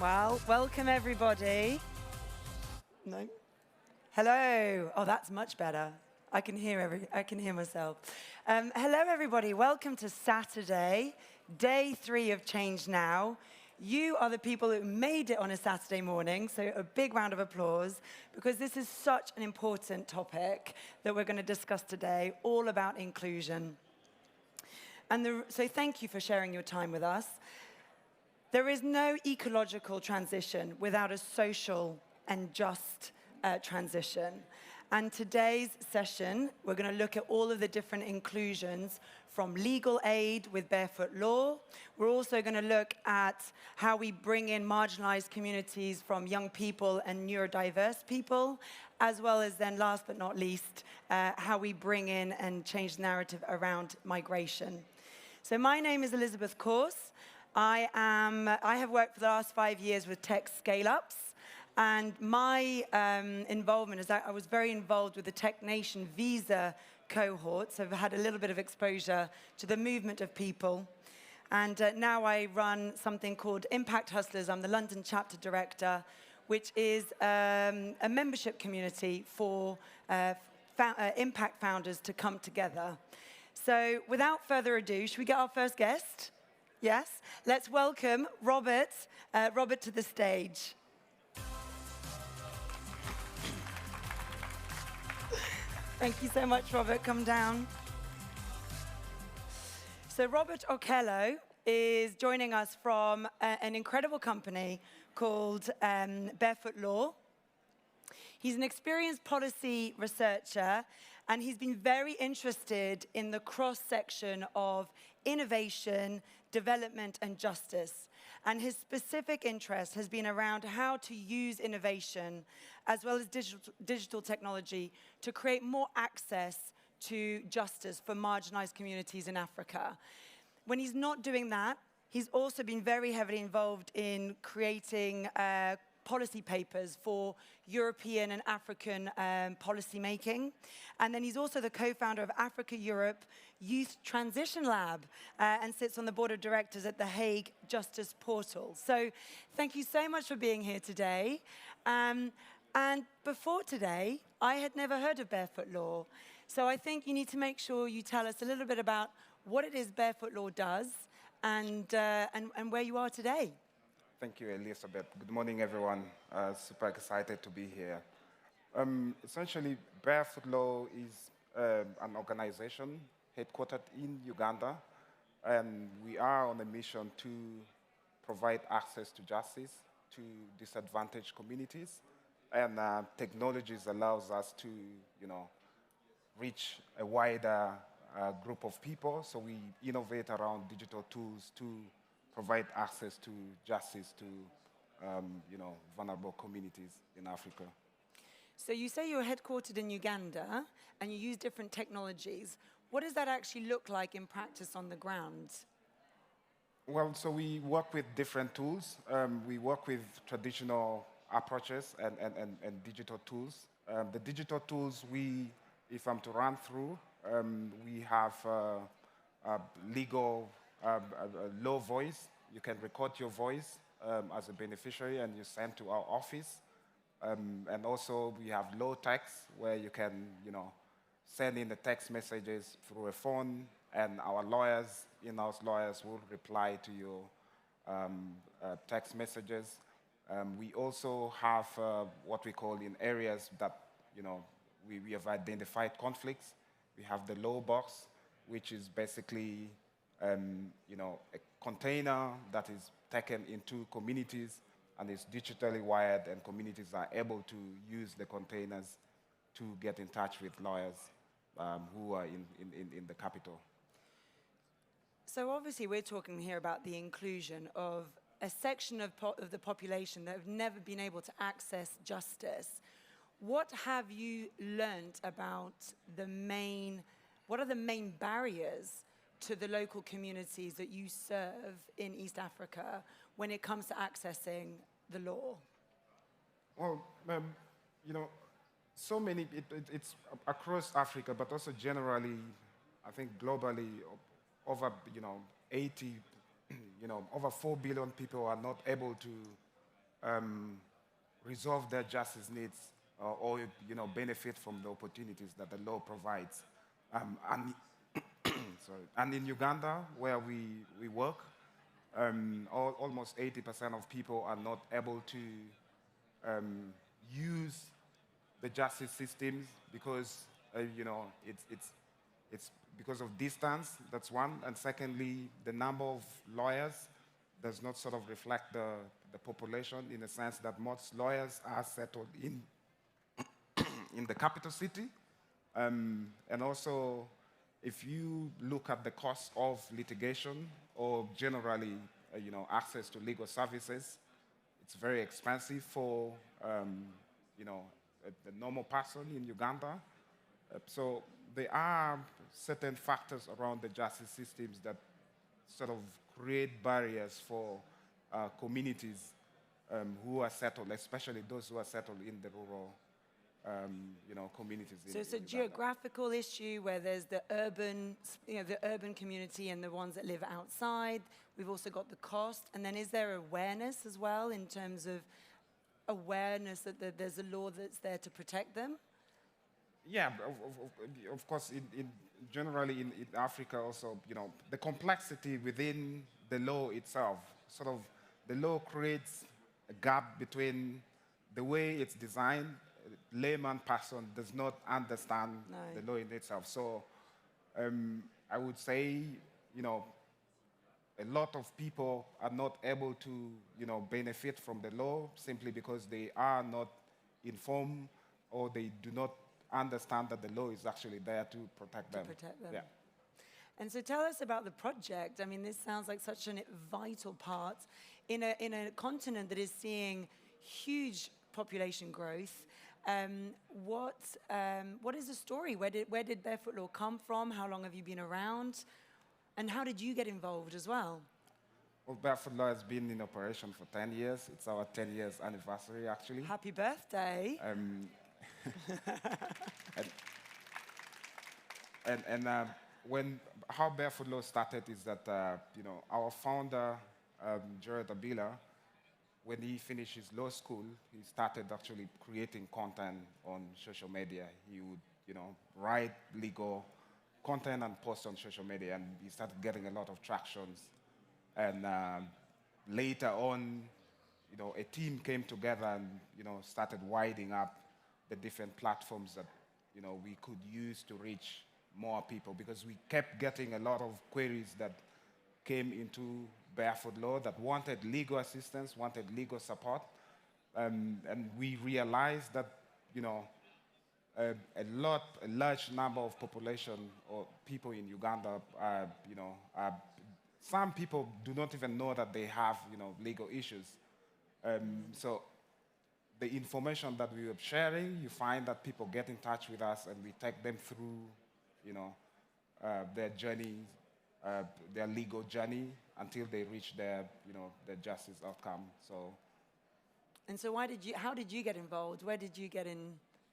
Well, welcome everybody. No. Hello. Oh, that's much better. I can hear myself. Hello everybody. Welcome to Saturday, day 3 of Change Now. You are the people who made it on a Saturday morning, so a big round of applause, because this is such an important topic that we're going to discuss today, all about inclusion. So thank you for sharing your time with us. There is no ecological transition without a social and just transition. And today's session, we're going to look at all of the different inclusions from legal aid with BarefootLaw. We're also going to look at how we bring in marginalized communities from young people and neurodiverse people, as well as then, last but not least, how we bring in and change the narrative around migration. So my name is Elizabeth Corse. I have worked for the last 5 years with tech scale-ups, and my involvement is that I was very involved with the Tech Nation visa cohort, so I've had a little bit of exposure to the movement of people. And now I run something called Impact Hustlers. I'm the London chapter director, which is a membership community for impact founders to come together. So without further ado, should we get our first guest? Yes? Let's welcome Robert to the stage. Thank you so much, Robert. Come down. So Robert Okello is joining us from an incredible company called BarefootLaw. He's an experienced policy researcher, and he's been very interested in the cross-section of innovation, development, and justice. And his specific interest has been around how to use innovation as well as digital technology to create more access to justice for marginalized communities in Africa. When he's not doing that, he's also been very heavily involved in creating policy papers for European and African policy making. And then he's also the co-founder of Africa-Europe Youth Transition Lab and sits on the board of directors at the Hague Justice Portal. So thank you so much for being here today. And before today, I had never heard of BarefootLaw. So I think you need to make sure you tell us a little bit about what it is BarefootLaw does and where you are today. Thank you, Elizabeth. Good morning, everyone. Super excited to be here. Essentially, BarefootLaw is an organization headquartered in Uganda, and we are on a mission to provide access to justice to disadvantaged communities, and technologies allows us to, reach a wider group of people. So we innovate around digital tools to provide access to justice to, vulnerable communities in Africa. So you say you're headquartered in Uganda and you use different technologies. What does that actually look like in practice on the ground? Well, so we work with different tools. We work with traditional approaches and digital tools. The digital tools if I'm to run through, we have legal low voice. You can record your voice as a beneficiary and you send to our office. And also we have low text where you can, send in the text messages through a phone, and our lawyers, in-house lawyers, will reply to your text messages. We also have what we call in areas that, we have identified conflicts. We have the low box, which is basically a container that is taken into communities and is digitally wired, and communities are able to use the containers to get in touch with lawyers who are in the capital. So obviously we're talking here about the inclusion of a section of the population that have never been able to access justice. What have you learned about what are the main barriers to the local communities that you serve in East Africa when it comes to accessing the law? Well, so many, it's across Africa, but also generally, I think globally, over, 80, over 4 billion people are not able to resolve their justice needs or benefit from the opportunities that the law provides. And sorry. And in Uganda, where we work, almost 80% of people are not able to use the justice systems because it's because of distance. That's one, and secondly, the number of lawyers does not sort of reflect the population, in the sense that most lawyers are settled in the capital city, and also, if you look at the cost of litigation or generally, access to legal services, it's very expensive for, the normal person in Uganda. So there are certain factors around the justice systems that sort of create barriers for communities who are settled, especially those who are settled in the rural communities. So it's a geographical issue where there's the urban community and the ones that live outside. We've also got the cost. And then is there awareness as well, in terms of awareness that there's a law that's there to protect them? Yeah, of course, generally in Africa also, the complexity within the law itself, sort of the law creates a gap between the way it's designed. Layman person does not understand the law in itself. So I would say, a lot of people are not able to, benefit from the law simply because they are not informed, or they do not understand that the law is actually there to protect them. Yeah. And so tell us about the project. I mean, this sounds like such a vital part in a continent that is seeing huge population growth. What is the story? Where did BarefootLaw come from? How long have you been around? And how did you get involved as well? Well, BarefootLaw has been in operation for 10 years. It's our 10 years anniversary, actually. Happy birthday. How BarefootLaw started is that, our founder, Jared Abila, when he finished his law school, he started actually creating content on social media. He would, write legal content and post on social media, and he started getting a lot of tractions. And later on, a team came together and, started widening up the different platforms that, we could use to reach more people, because we kept getting a lot of queries that came into BarefootLaw that wanted legal assistance, wanted legal support. And we realized that, a large number of population or people in Uganda some people do not even know that they have, legal issues. So the information that we were sharing, you find that people get in touch with us and we take them through, their journey, their legal journey until they reach their justice outcome. So. And so how did you get involved? Where did you get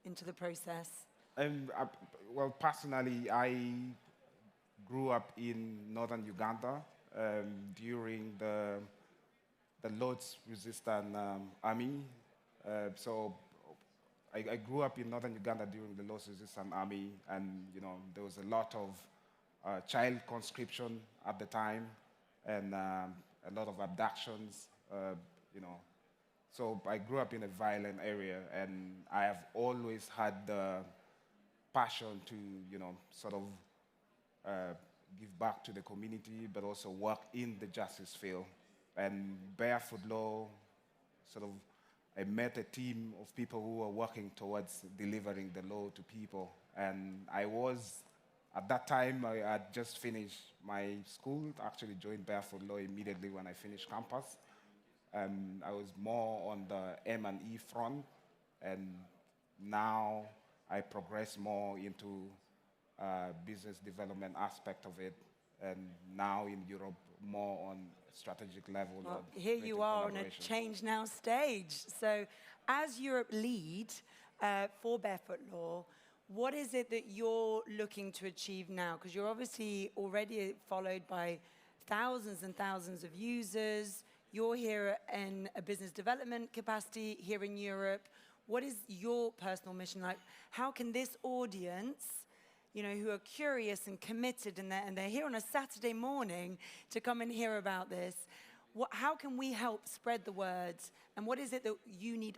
into the process? Well, personally, I grew up in northern Uganda during the Lord's Resistance Army. So I grew up in northern Uganda during the Lord's Resistance Army, and there was a lot of child conscription at the time, and a lot of abductions. So I grew up in a violent area, and I have always had the passion to sort of give back to the community, but also work in the justice field. And BarefootLaw, I met a team of people who were working towards delivering the law to people. And at that time, I had just finished my school, actually joined BarefootLaw immediately when I finished campus. I was more on the M&E front, and now I progress more into business development aspect of it, and now in Europe, more on strategic level. Well, here you are on a ChangeNOW stage. So as Europe lead for BarefootLaw, what is it that you're looking to achieve now? Because you're obviously already followed by thousands and thousands of users. You're here in a business development capacity here in Europe. What is your personal mission like? How can this audience, you know, who are curious and committed and they're here on a Saturday morning to come and hear about this, how can we help spread the word? And what is it that you need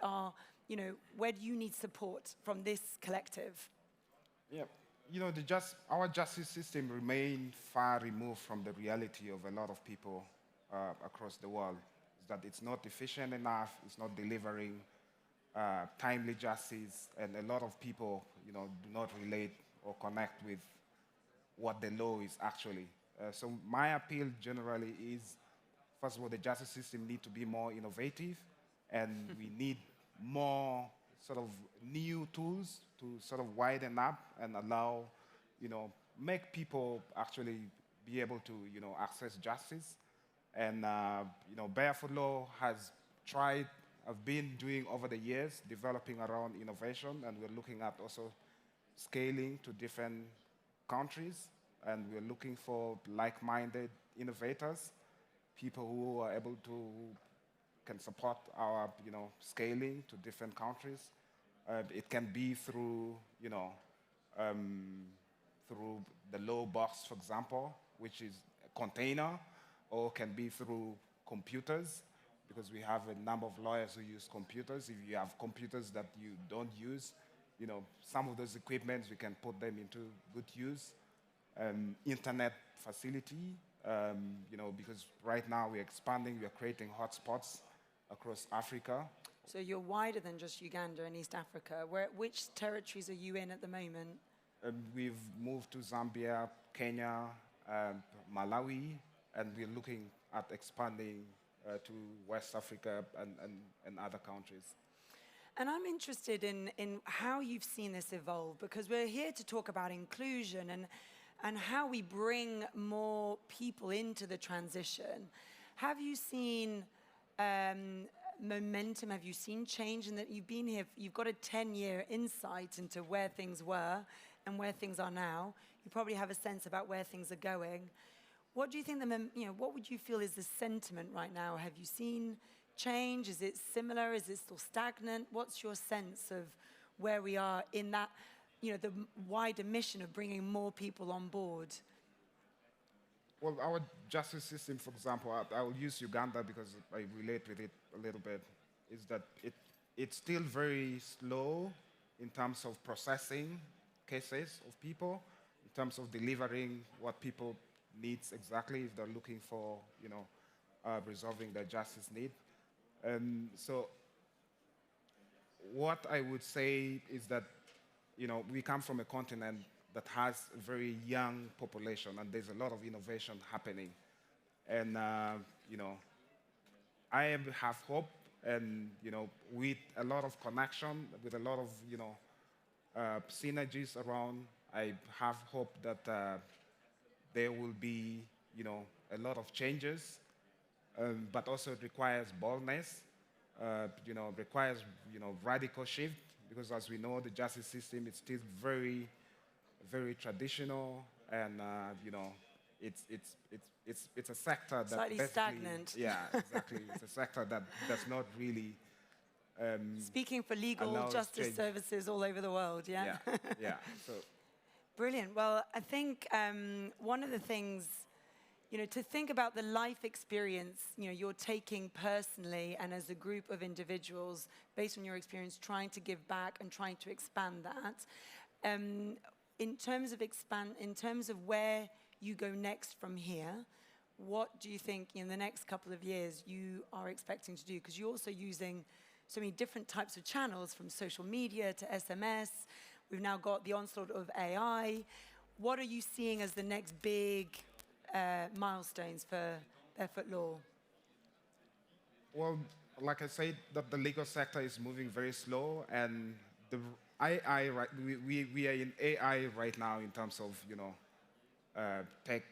where do you need support from this collective? Yeah, you know, our justice system remains far removed from the reality of a lot of people across the world. Is that it's not efficient enough, it's not delivering timely justice, and a lot of people, you know, do not relate or connect with what the law is actually. So my appeal generally is, first of all, the justice system needs to be more innovative, and we need more sort of new tools to sort of widen up and allow, you know, make people actually be able to, you know, access justice. And, you know, BarefootLaw has I've been doing over the years, developing around innovation, and we're looking at also scaling to different countries, and we're looking for like-minded innovators, people who are able to, who can support our, you know, scaling to different countries. It can be through, you know, through the law box, for example, which is a container, or can be through computers, because we have a number of lawyers who use computers. If you have computers that you don't use, you know, some of those equipments, we can put them into good use. Internet facility, you know, because right now we're expanding, we're creating hotspots across Africa. So you're wider than just Uganda and East Africa. Which territories are you in at the moment? We've moved to Zambia, Kenya, Malawi, and we're looking at expanding to West Africa and other countries. And I'm interested in how you've seen this evolve, because we're here to talk about inclusion and how we bring more people into the transition. Have you seen momentum? Have you seen change in that you've been here? You've got a 10-year insight into where things were and where things are now. You probably have a sense about where things are going. What do you think what would you feel is the sentiment right now? Have you seen change? Is it similar? Is it still stagnant? What's your sense of where we are in that, you know, the wider mission of bringing more people on board? Well, our justice system, for example, I will use Uganda because I relate with it a little bit, is that it's still very slow in terms of processing cases of people, in terms of delivering what people need exactly if they're looking for, you know, resolving their justice need. So what I would say is that, you know, we come from a continent that has a very young population, and there's a lot of innovation happening. And, you know, I have hope, and, you know, with a lot of connection, with a lot of, you know, synergies around, I have hope that there will be, you know, a lot of changes, but also it requires boldness, you know, requires, you know, radical shift, because as we know, the justice system is still very, very traditional, and you know, it's a sector that slightly stagnant. Yeah, exactly. It's a sector that does not really. Speaking for legal justice services all over the world, yeah. Yeah, yeah. So. Brilliant. Well, I think one of the things, you know, to think about the life experience, you know, you're taking personally and as a group of individuals based on your experience, trying to give back and trying to expand that. In terms of where you go next from here, what do you think in the next couple of years you are expecting to do? Because you're also using so many different types of channels, from social media to SMS. We've now got the onslaught of AI. What are you seeing as the next big milestones for BarefootLaw? Well, like I said, that the legal sector is moving very slow, and we are in AI right now in terms of, you know, tech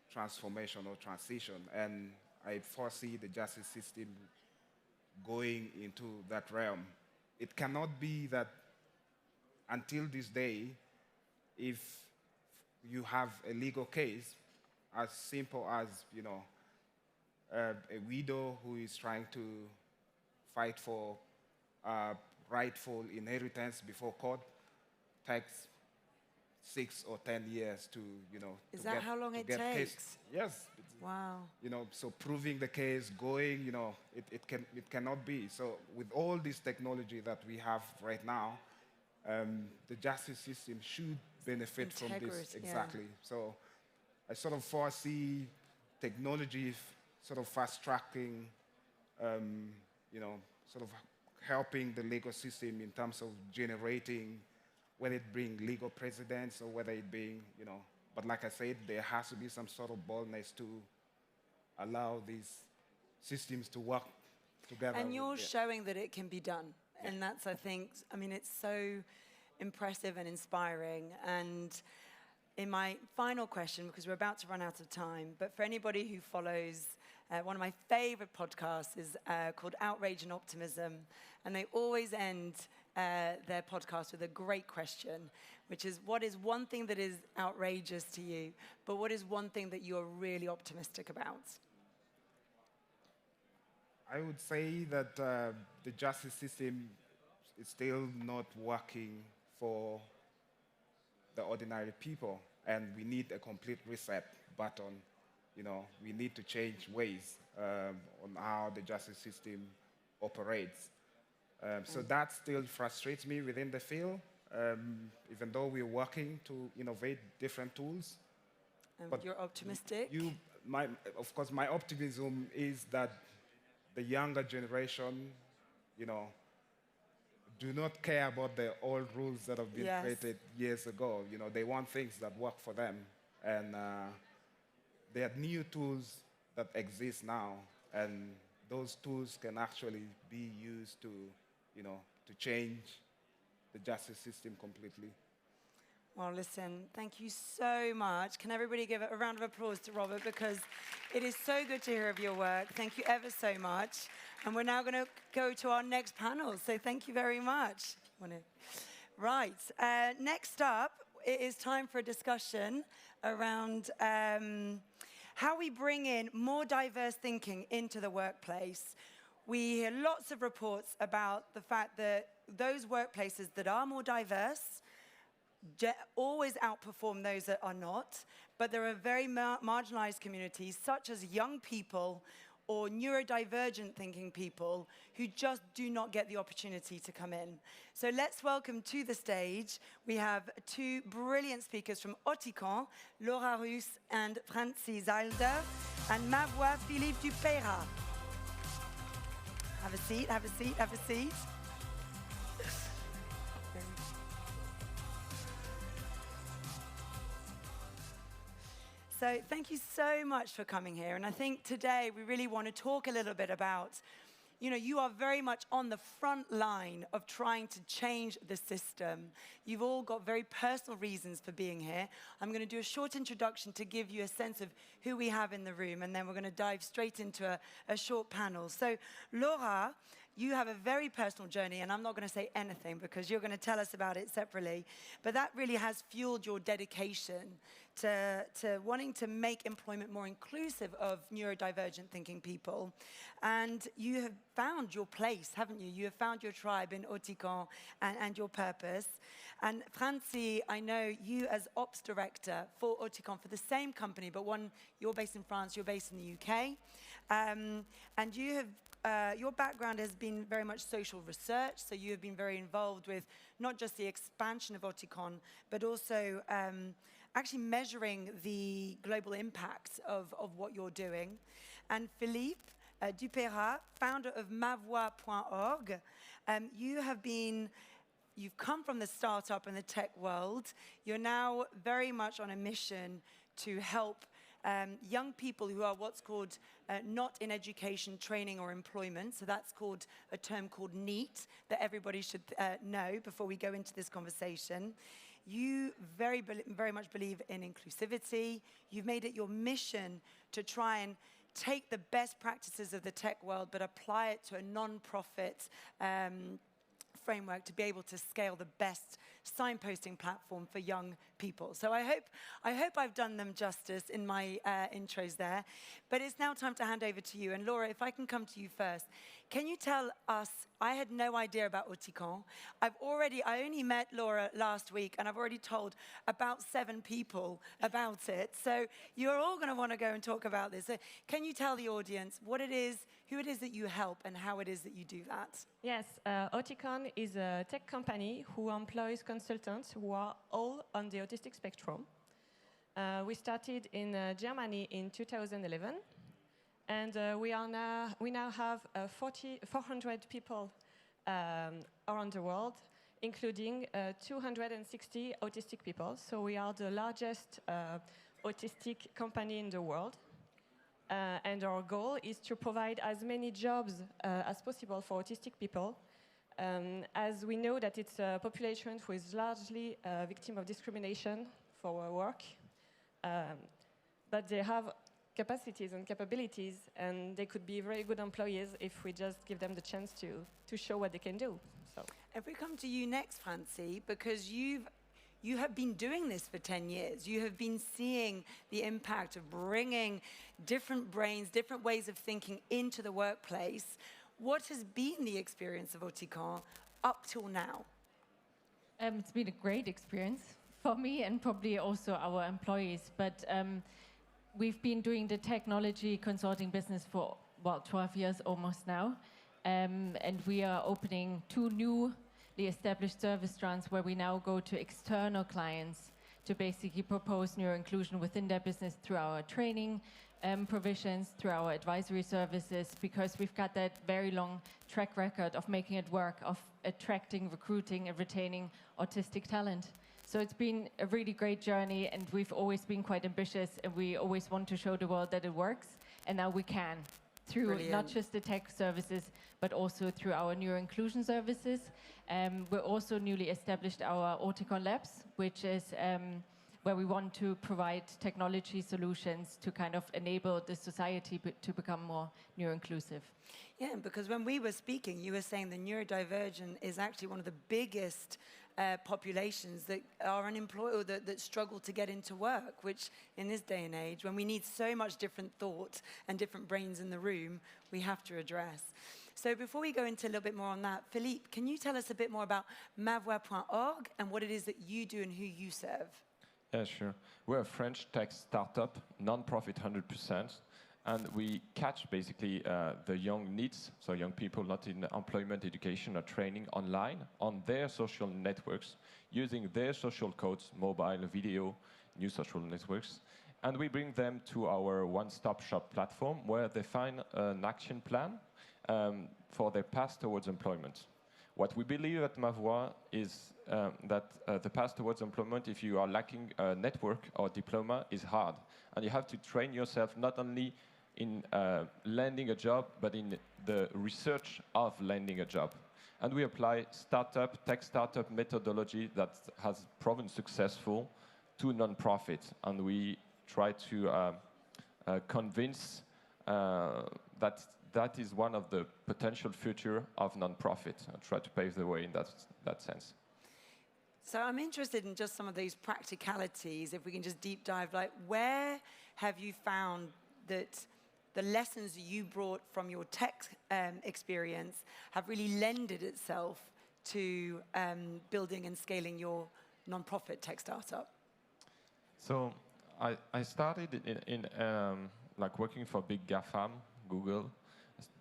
transformation or transition, and I foresee the justice system going into that realm. It cannot be that until this day, if you have a legal case, as simple as, you know, a widow who is trying to fight for rightful inheritance before court takes 6 or 10 years to, Is that how long it takes? Case. Yes. Wow. So proving the case, going, it cannot be. So with all this technology that we have right now, the justice system should benefit from this. Exactly. Yeah. So I sort of foresee technology sort of fast-tracking, sort of helping the legal system in terms of generating, whether it being legal precedents or whether it being, but like I said, there has to be some sort of boldness to allow these systems to work together. And you're showing that it can be done. Yeah. And that's, I think, it's so impressive and inspiring. And in my final question, because we're about to run out of time, but for anybody who follows, one of my favorite podcasts is called Outrage and Optimism. And they always end their podcast with a great question, which is, what is one thing that is outrageous to you, but what is one thing that you're really optimistic about? I would say that the justice system is still not working for the ordinary people, and we need a complete reset button. We need to change ways on how the justice system operates. So that still frustrates me within the field, even though we're working to innovate different tools. But you're optimistic? Of course, my optimism is that the younger generation, do not care about the old rules that have been created years ago. They want things that work for them. And there are new tools that exist now, and those tools can actually be used to, to change the justice system completely. Well, listen, thank you so much. Can everybody give a round of applause to Robert, because it is so good to hear of your work. Thank you ever so much. And we're now going to go to our next panel, so thank you very much. Right, next up, it is time for a discussion around how we bring in more diverse thinking into the workplace. We hear lots of reports about the fact that those workplaces that are more diverse always outperform those that are not, but there are very marginalized communities, such as young people or neurodivergent thinking people, who just do not get the opportunity to come in. So let's welcome to the stage, we have two brilliant speakers from AUTICON, Rousse and Franziska Zeidler, and ma voix, Philippe du Payrat. Have a seat, have a seat, have a seat. So thank you so much for coming here. And I think today we really want to talk a little bit about, you are very much on the front line of trying to change the system. You've all got very personal reasons for being here. I'm going to do a short introduction to give you a sense of who we have in the room, and then we're going to dive straight into a short panel. So Laura, you have a very personal journey, and I'm not going to say anything because you're going to tell us about it separately, but that really has fueled your dedication to wanting to make employment more inclusive of neurodivergent thinking people. And you have found your place, haven't you? You have found your tribe in AUTICON and your purpose. And Franzi, I know you as Ops Director for AUTICON for the same company, but you're based in France, you're based in the UK. And you have your background has been very much social research, so you have been very involved with not just the expansion of AUTICON, but also actually measuring the global impact of what you're doing. And Philippe du Payrat, founder of mavoix.org, you've come from the startup and the tech world. You're now very much on a mission to help young people who are what's called not in education, training, or employment. So that's called a term called NEET that everybody should know before we go into this conversation. You very much believe in inclusivity. You've made it your mission to try and take the best practices of the tech world, but apply it to a non-profit framework to be able to scale the best signposting platform for young people. So I hope I've done them justice in my intros there. But it's now time to hand over to you. And Laura, if I can come to you first, can you tell us, I had no idea about AUTICON. I only met Laura last week, and I've already told about 7 people about it. So you're all going to want to go and talk about this. So can you tell the audience what it is, who it is that you help, and how it is that you do that? Yes, AUTICON is a tech company who employs consultants who are all on the autistic spectrum. We started in Germany in 2011, and we now have 400 people around the world, including 260 autistic people. So we are the largest autistic company in the world. And our goal is to provide as many jobs as possible for autistic people, as we know that it's a population who is largely a victim of discrimination for work, but they have capacities and capabilities, and they could be very good employees if we just give them the chance to show what they can do. So. If we come to you next, Franzi, because you have been doing this for 10 years. You have been seeing the impact of bringing different brains, different ways of thinking into the workplace. What has been the experience of AUTICON up till now? It's been a great experience for me and probably also our employees. But we've been doing the technology consulting business for about 12 years almost now. And we are opening 2 newly established service strands where we now go to external clients to basically propose neuroinclusion within their business through our training provisions, through our advisory services, because we've got that very long track record of making it work, of attracting, recruiting, and retaining autistic talent. So it's been a really great journey, and we've always been quite ambitious, and we always want to show the world that it works, and now we can, through Brilliant. Not just the tech services, but also through our neuroinclusion services. We're also newly established our AUTICON Labs, which is where we want to provide technology solutions to kind of enable the society to become more neuroinclusive. Yeah, because when we were speaking, you were saying the neurodivergent is actually one of the biggest populations that are unemployed or that struggle to get into work, which in this day and age, when we need so much different thought and different brains in the room, we have to address. So before we go into a little bit more on that, Philippe, can you tell us a bit more about mavoix.org and what it is that you do and who you serve? Yeah, sure. We're a French tech startup, non-profit 100%, and we catch basically the young needs, so young people not in employment, education, or training online on their social networks, using their social codes, mobile, video, new social networks, and we bring them to our one-stop shop platform where they find an action plan for their path towards employment. What we believe at Mavoix is that the path towards employment, if you are lacking a network or diploma, is hard. And you have to train yourself not only in landing a job, but in the research of landing a job. And we apply tech startup methodology that has proven successful to non-profit. And we try to convince that is one of the potential future of non-profit, and try to pave the way in that sense. So I'm interested in just some of these practicalities, if we can just deep dive, like where have you found that the lessons you brought from your tech experience have really lended itself to building and scaling your non-profit tech startup? So I started in like working for big GAFAM, Google,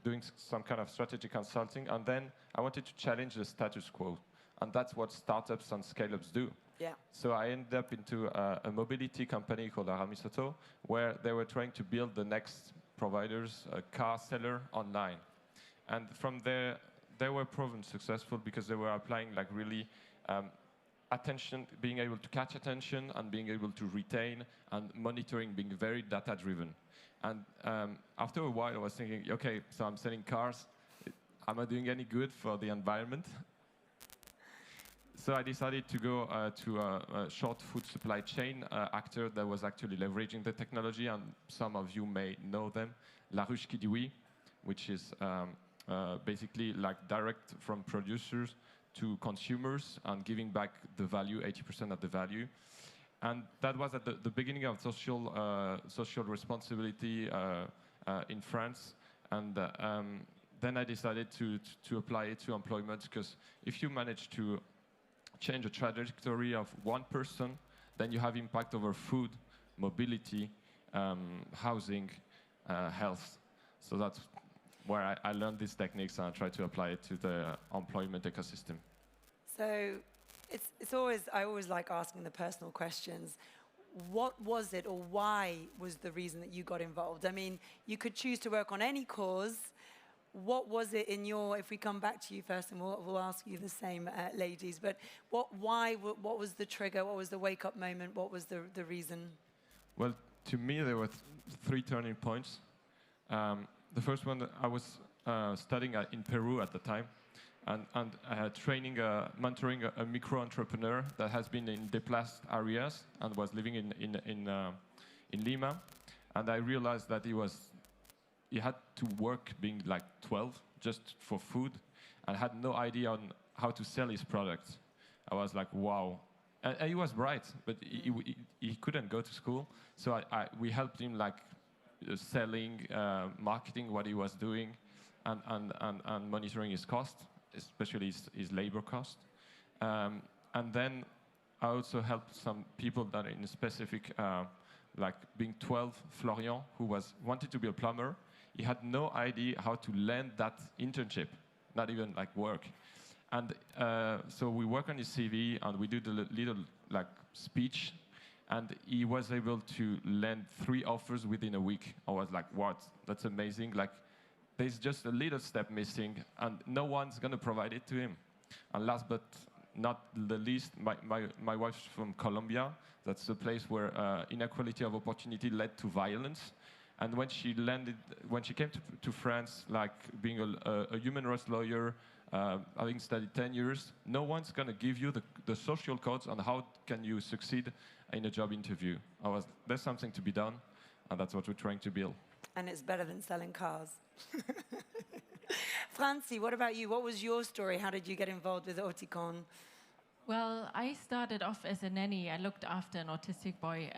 doing some kind of strategy consulting, and then I wanted to challenge the status quo, and that's what startups and scale-ups do. Yeah. So I ended up into a mobility company called Aramis Auto, where they were trying to build the next providers, a car seller online, and from there they were proven successful because they were applying like really attention, being able to catch attention and being able to retain, and monitoring, being very data-driven. And after a while, I was thinking, okay, so I'm selling cars. Am I doing any good for the environment? So I decided to go to a short food supply chain actor that was actually leveraging the technology, and some of you may know them, La Ruche qui dit oui, which is basically like direct from producers to consumers and giving back the value, 80% of the value. And that was at the beginning of social responsibility in France. And then I decided to apply it to employment, because if you manage to change a trajectory of one person, then you have impact over food, mobility, housing, health. So that's where I learned these techniques, and I try to apply it to the employment ecosystem. So I always like asking the personal questions. What was it, or why was the reason that you got involved? I mean, you could choose to work on any cause. What was it in your, if we come back to you first, and we'll ask you the same, ladies, but what was the trigger? What was the wake-up moment? What was the reason? Well, to me, there were three turning points. The first one, I was studying in Peru at the time, and training, mentoring a micro-entrepreneur that has been in displaced areas and was living in Lima. And I realized that he had to work being like 12 just for food, and had no idea on how to sell his products. I was like, wow. And he was bright, but he couldn't go to school. So we helped him like selling, marketing what he was doing, and monitoring his cost, especially his labor cost. And then I also helped some people that are in a specific, like being 12, Florian, who wanted to be a plumber. He had no idea how to land that internship, not even like work. And so we work on his CV, and we do the little like speech, and he was able to land 3 offers within a week. I was like, what? That's amazing. Like, there's just a little step missing, and no one's going to provide it to him. And last but not the least, my wife's from Colombia. That's the place where inequality of opportunity led to violence. And when she came to France, like being a human rights lawyer, having studied 10 years, no one's going to give you the social codes on how can you succeed in a job interview. There's something to be done, and that's what we're trying to build. And it's better than selling cars. Franzi, what about you? What was your story? How did you get involved with AUTICON? Well, I started off as a nanny. I looked after an autistic boy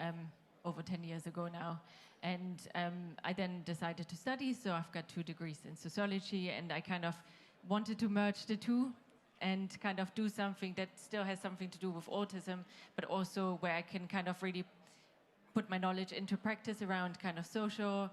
over 10 years ago now. And I then decided to study, so I've got 2 degrees in sociology, and I kind of wanted to merge the two and kind of do something that still has something to do with autism, but also where I can kind of really put my knowledge into practice around kind of social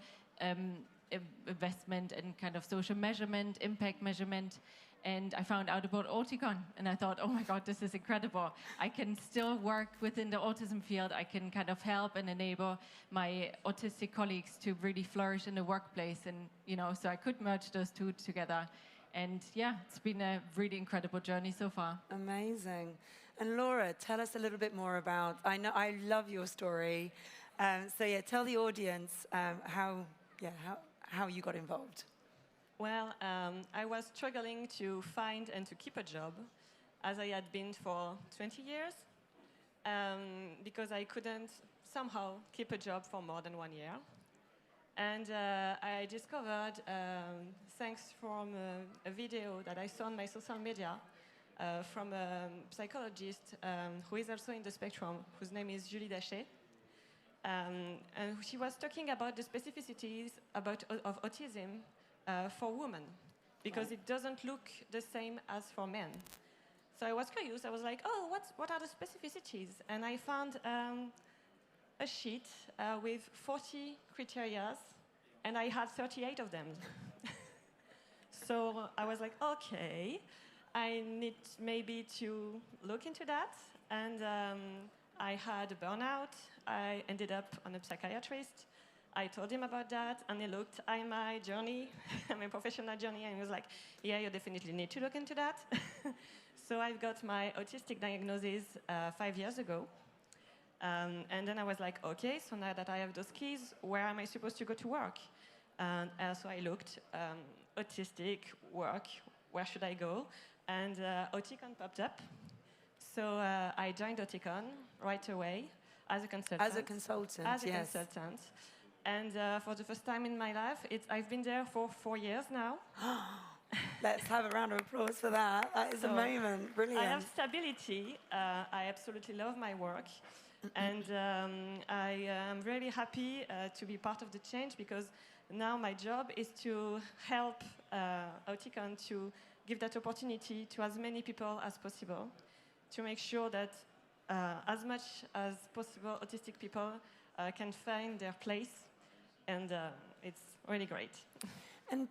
investment and kind of social measurement, impact measurement. And I found out about AUTICON, and I thought, oh my God, this is incredible. I can still work within the autism field. I can kind of help and enable my autistic colleagues to really flourish in the workplace. And, you know, so I could merge those 2 together. And yeah, it's been a really incredible journey so far. Amazing. And Laura, tell us a little bit more about, I love your story. So yeah, tell the audience how you got involved. Well, I was struggling to find and to keep a job, as I had been for 20 years, because I couldn't somehow keep a job for more than 1 year. And I discovered, thanks from a video that I saw on my social media from a psychologist who is also in the spectrum, whose name is Julie Daché. And she was talking about the specificities of autism for women, because it doesn't look the same as for men. So I was curious. I was like, oh, what are the specificities? And I found a sheet with 40 criteria, and I had 38 of them. So I was like, okay, I need maybe to look into that. And I had a burnout. I ended up on a psychiatrist. I told him about that, and he looked at my journey, my professional journey, and he was like, yeah, you definitely need to look into that. So I got my autistic diagnosis 5 years ago. And then I was like, okay, so now that I have those keys, where am I supposed to go to work? And so I looked, autistic, work, where should I go? And AUTICON popped up. So I joined AUTICON right away as a consultant. As a consultant, As a consultant. And for the first time in my life, I've been there for 4 years now. Let's have a round of applause for that. That is a moment. Brilliant. I have stability. I absolutely love my work. And I am really happy to be part of the change, because now my job is to help AUTICON to give that opportunity to as many people as possible, to make sure that as much as possible autistic people can find their place. And it's really great. And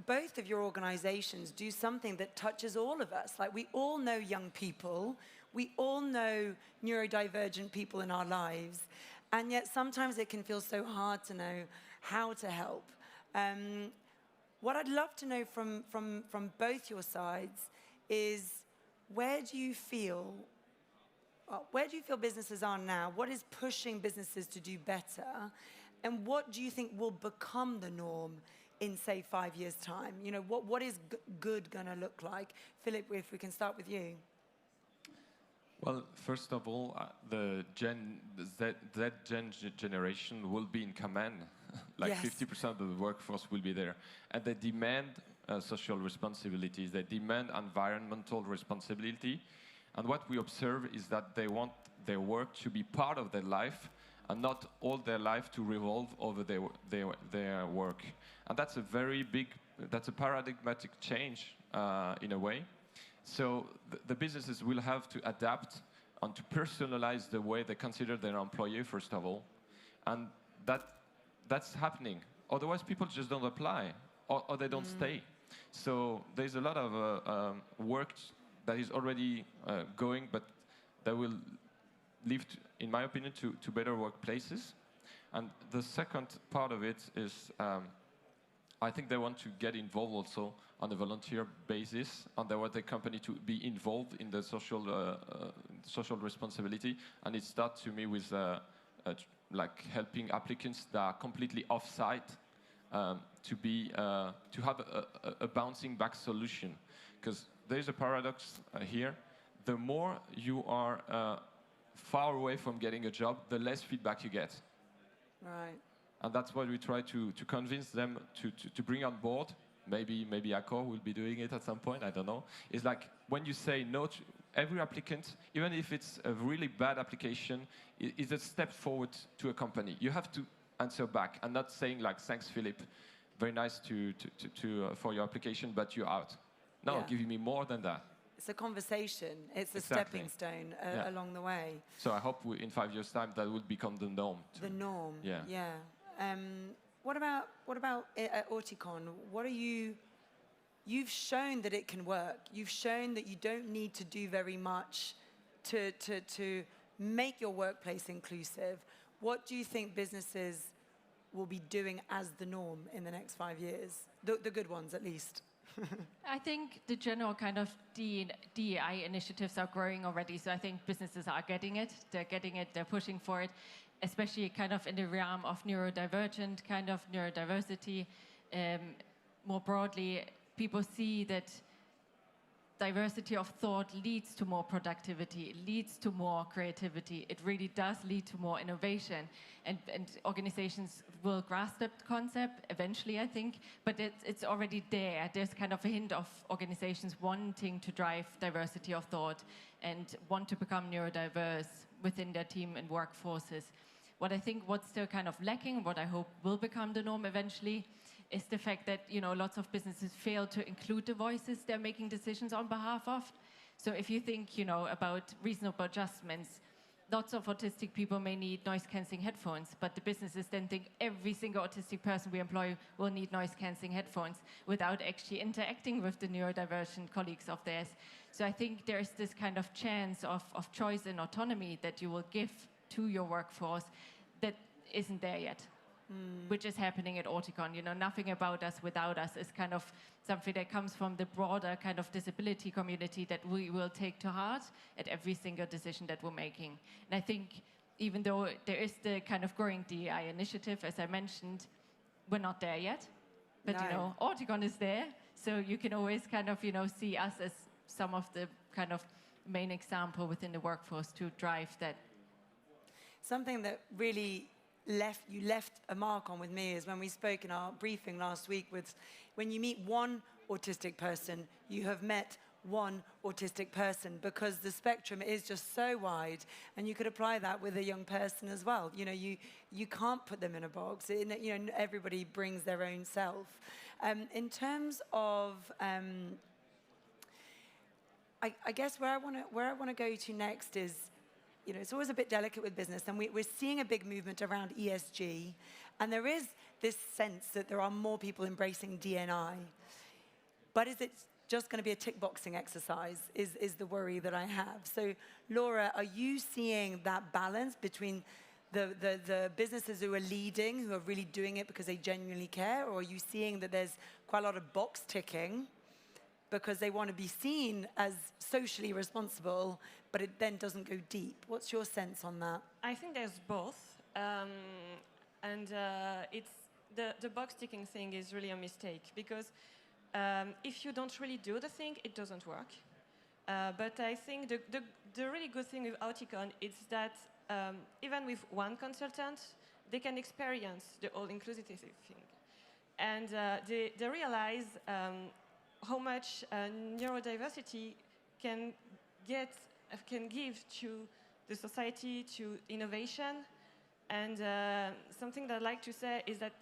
both of your organizations do something that touches all of us. Like, we all know young people, we all know neurodivergent people in our lives, and yet sometimes it can feel so hard to know how to help. What I'd love to know from both your sides is, where do you feel businesses are now? What is pushing businesses to do better? And what do you think will become the norm in, say, 5 years' time? You know, what is good going to look like? Philippe, if we can start with you. Well, first of all, the Z generation will be in command. Like, yes. 50% of the workforce will be there. And they demand social responsibilities. They demand environmental responsibility. And what we observe is that they want their work to be part of their life, and not all their life to revolve over their work. And that's a very big, that's a paradigmatic change in a way. So the businesses will have to adapt and to personalize the way they consider their employee, first of all. And that's happening. Otherwise, people just don't apply, or they don't stay. So there's a lot of work that is already going, but that will lead, in my opinion, to better workplaces. And the second part of it is, I think they want to get involved also on a volunteer basis, and they want the company to be involved in the social responsibility. And it starts to me with like helping applicants that are completely off-site to have a bouncing back solution. Because there's a paradox here. The more you are far away from getting a job, the less feedback you get. Right. And that's what we try to convince them to bring on board. Maybe Accor will be doing it at some point, I don't know. It's like, when you say no to every applicant, even if it's a really bad application, is a step forward to a company. You have to answer back, and not saying like, thanks, Philippe, very nice for your application, but you're out. No, Yeah. give me more than that. It's a conversation. It's a Exactly. stepping stone Yeah. along the way. So I hope in 5 years' time that will become the norm. The norm. Yeah. Yeah. What about at AUTICON? You've shown that it can work. You've shown that you don't need to do very much to make your workplace inclusive. What do you think businesses will be doing as the norm in the next 5 years? The good ones, at least. I think the general kind of DEI initiatives are growing already. So I think businesses are getting it. They're getting it. They're pushing for it, especially kind of in the realm of neurodivergent, kind of neurodiversity. More broadly, people see that diversity of thought leads to more productivity, it leads to more creativity. It really does lead to more innovation. And organizations will grasp that concept eventually, I think, but it's already there. There's kind of a hint of organizations wanting to drive diversity of thought and want to become neurodiverse within their team and workforces. What I think what's still kind of lacking, what I hope will become the norm eventually, is the fact that, you know, lots of businesses fail to include the voices they're making decisions on behalf of. So if you think, you know, about reasonable adjustments, lots of autistic people may need noise-cancelling headphones, but the businesses then think every single autistic person we employ will need noise-cancelling headphones without actually interacting with the neurodivergent colleagues of theirs. So I think there's this kind of chance of choice and autonomy that you will give to your workforce that isn't there yet. Which is happening at AUTICON. You know, nothing about us without us is kind of something that comes from the broader kind of disability community that we will take to heart at every single decision that we're making. And I think even though there is the kind of growing DEI initiative, as I mentioned, we're not there yet. But, No. you know, AUTICON is there. So you can always kind of, you know, see us as some of the kind of main example within the workforce to drive that. Something that really left a mark on with me is when we spoke in our briefing last week, with when you meet one autistic person, you have met one autistic person, because the spectrum is just so wide, and you could apply that with a young person as well. You know, you can't put them in a box. You know, everybody brings their own self. In terms of, I guess where I want to go to next is, you know, it's always a bit delicate with business, and we're seeing a big movement around ESG, and there is this sense that there are more people embracing D&I. But is it just going to be a tick-boxing exercise, is the worry that I have. So, Laura, are you seeing that balance between the businesses who are leading, who are really doing it because they genuinely care, or are you seeing that there's quite a lot of box ticking because they want to be seen as socially responsible, but it then doesn't go deep? What's your sense on that? I think there's both. It's the box ticking thing is really a mistake, because if you don't really do the thing, it doesn't work. But I think the really good thing with AUTICON is that even with one consultant, they can experience the all-inclusive thing. And they realize how much neurodiversity can give to the society, to innovation. And something that I like to say is that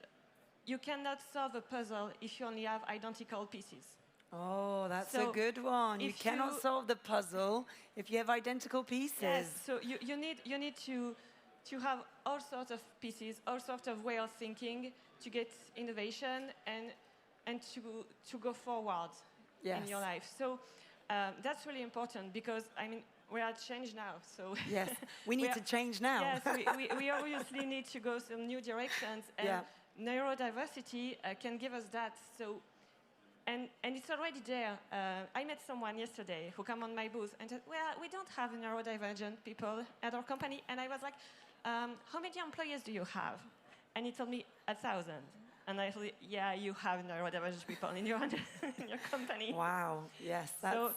you cannot solve a puzzle if you only have identical pieces. Oh, that's a good one. You cannot solve the puzzle if you have identical pieces. Yes, so you need to have all sorts of pieces, all sorts of way of thinking to get innovation and to go forward in your life. So that's really important, because, I mean, we are at ChangeNOW, so... Yes, we need to change now. Yes, we obviously need to go some new directions, and neurodiversity can give us that. So, and it's already there. I met someone yesterday who came on my booth and said, well, we don't have neurodivergent people at our company. And I was like, how many employees do you have? And he told me 1,000. And I thought, yeah, you have neurodivergent people in your company. Wow, yes. So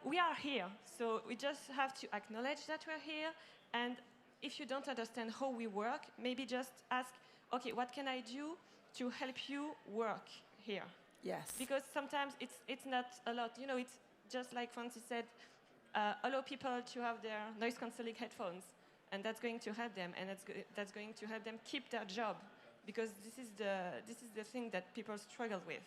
we are here. So we just have to acknowledge that we're here. And if you don't understand how we work, maybe just ask, okay, what can I do to help you work here? Yes. Because sometimes it's not a lot. You know, it's just like Francis said, allow people to have their noise-cancelling headphones, and that's going to help them, and that's going to help them keep their job, because this is the thing that people struggle with.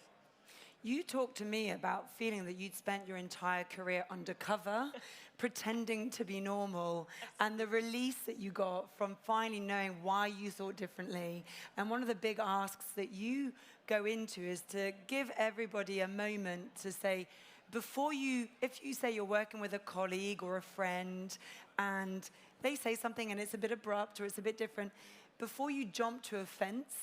You talked to me about feeling that you'd spent your entire career undercover, pretending to be normal, and the release that you got from finally knowing why you thought differently. And one of the big asks that you go into is to give everybody a moment to say, before you, if you say you're working with a colleague or a friend, and they say something and it's a bit abrupt or it's a bit different, before you jump to a fence,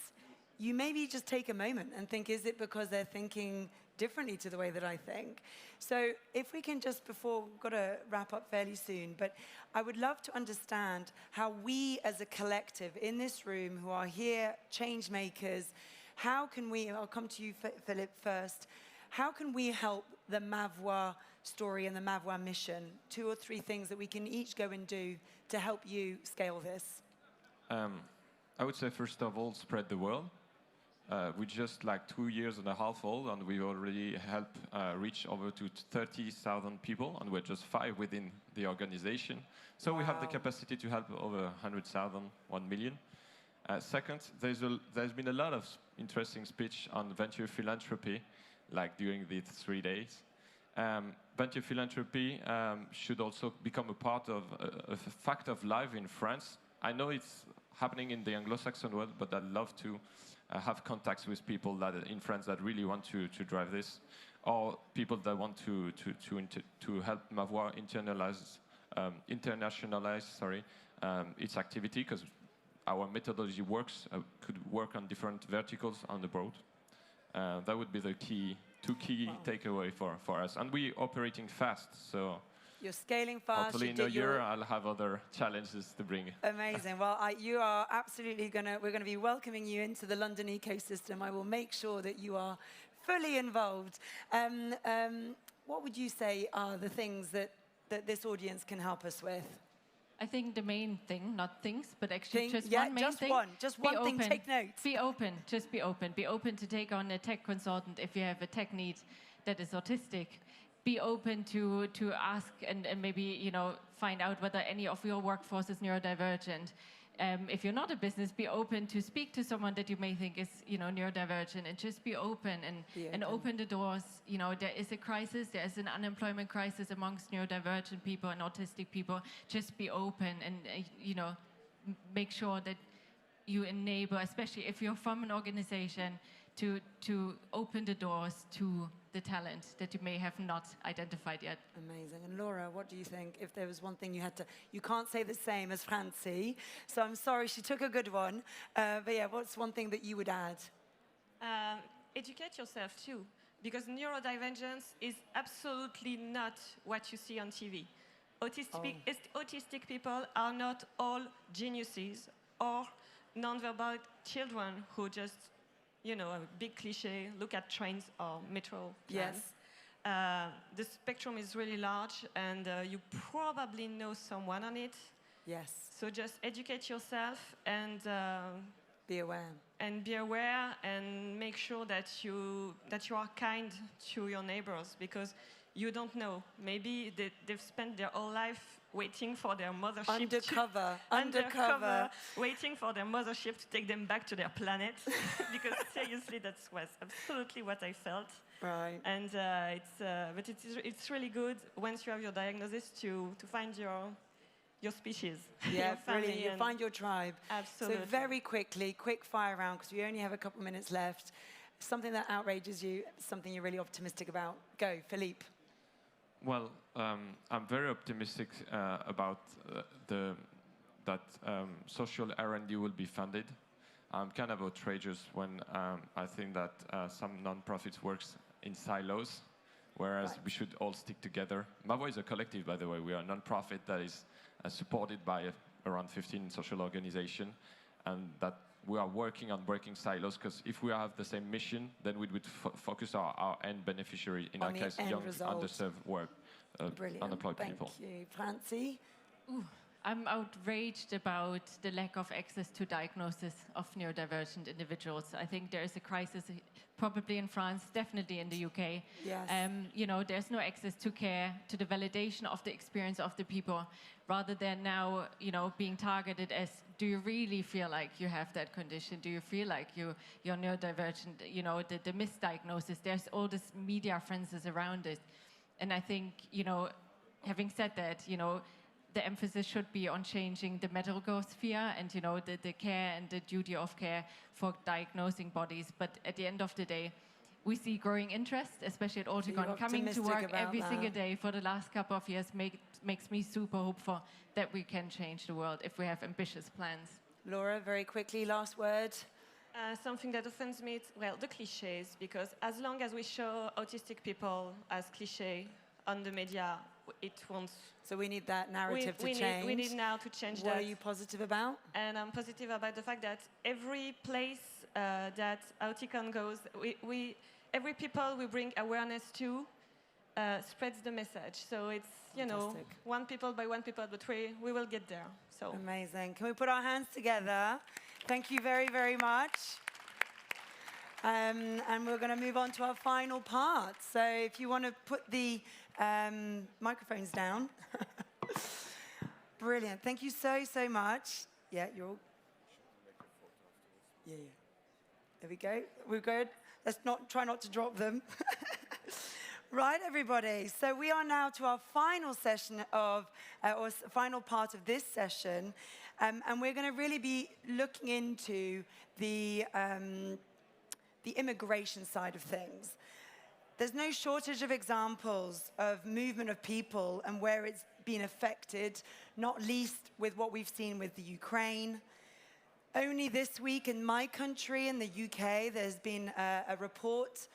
you maybe just take a moment and think, is it because they're thinking differently to the way that I think? So if we can just, before, we've got to wrap up fairly soon, but I would love to understand how we as a collective in this room who are here, change makers, how can we, I'll come to you, Philippe, first, how can we help the Mavoie story and the Mavoie mission? 2 or 3 things that we can each go and do to help you scale this. I would say, first of all, spread the word. We're just like 2.5 years old, and we already helped reach over to 30,000 people, and we're just 5 within the organization. So we have the capacity to help over 100,000, 1 million. Second, there's been a lot of interesting speech on venture philanthropy, like during these 3 days. Venture philanthropy should also become a part of a fact of life in France. I know it's happening in the Anglo-Saxon world, but I'd love to have contacts with people that in France that really want to drive this, or people that want to help Mavoie internationalize its activity, because our methodology could work on different verticals on the board. That would be the two key takeaway for us. And we're operating fast, so you're scaling fast. Hopefully in a year I'll have other challenges to bring. Amazing. Well, you are absolutely we're going to be welcoming you into the London ecosystem. I will make sure that you are fully involved. What would you say are the things that this audience can help us with? I think the main thing, not things, but actually just yeah, one main just thing. Just one thing, take notes. Be open, just be open. Be open to take on a tech consultant if you have a tech need that is autistic. Be open to ask and maybe, you know, find out whether any of your workforce is neurodivergent. If you're not a business, be open to speak to someone that you may think is, you know, neurodivergent, and just be open and open the doors. You know, there is a crisis, there is an unemployment crisis amongst neurodivergent people and autistic people. Just be open and, you know, make sure that you enable, especially if you're from an organization, to open the doors to the talent that you may have not identified yet. Amazing. And Laura, what do you think? If there was one thing you had to... You can't say the same as Francie, so I'm sorry, she took a good one. But yeah, what's one thing that you would add? Educate yourself too, because neurodivergence is absolutely not what you see on TV. Autistic people are not all geniuses or nonverbal children who just, you know, a big cliche, look at trains or metro plans. Yes. The spectrum is really large, and you probably know someone on it. Yes. So just educate yourself and be aware. And be aware, and make sure that you are kind to your neighbors, because you don't know. Maybe they've spent their whole life waiting for their mothership. Undercover. Waiting for their mothership to take them back to their planet. Because seriously, that was absolutely what I felt. Right. And it's really good once you have your diagnosis to find your species. Yeah, your family, brilliant. You find your tribe. Absolutely. So very quickly, quick fire round, because we only have a couple minutes left. Something that outrages you, something you're really optimistic about. Go, Philippe. Well, I'm very optimistic about that social R&D will be funded. I'm kind of outrageous when I think that some non-profits works in silos, whereas we should all stick together. Mavo is a collective, by the way. We are a non-profit that is supported by around 15 social organizations, and that we are working on breaking silos, because if we have the same mission, then we would focus our end beneficiary, in our case, young, underserved unemployed people. Thank you. Francie? I'm outraged about the lack of access to diagnosis of neurodivergent individuals. I think there is a crisis, probably in France, definitely in the UK. Yes. You know, there's no access to care, to the validation of the experience of the people, rather than now, you know, being targeted as, do you really feel like you have that condition? Do you feel like you're neurodivergent? You know, the misdiagnosis, there's all this media frenzies around it. And I think, you know, having said that, you know, the emphasis should be on changing the medical sphere and, you know, the care and the duty of care for diagnosing bodies. But at the end of the day, we see growing interest, especially at AUTICON. Coming to work every single day for the last couple of years makes me super hopeful that we can change the world if we have ambitious plans. Laura, very quickly, last word. Something that offends me, well, the cliches, because as long as we show autistic people as cliché on the media, it won't. So we need that narrative to change. We need now to change that. What are you positive about? And I'm positive about the fact that every place that AUTICON goes, every people we bring awareness to spreads the message. So it's, you know, one people by one people, but we will get there. So amazing. Can we put our hands together? Thank you very, very much. And we're going to move on to our final part. So if you want to put the microphones down. Brilliant. Thank you so, so much. Yeah, you're all... Yeah. There we go. We're good. Let's try not to drop them. Right, everybody. So we are now to our final session or final part of this session. And we're going to really be looking into the immigration side of things. There's no shortage of examples of movement of people and where it's been affected, not least with what we've seen with the Ukraine. Only this week in my country, in the UK, there's been a report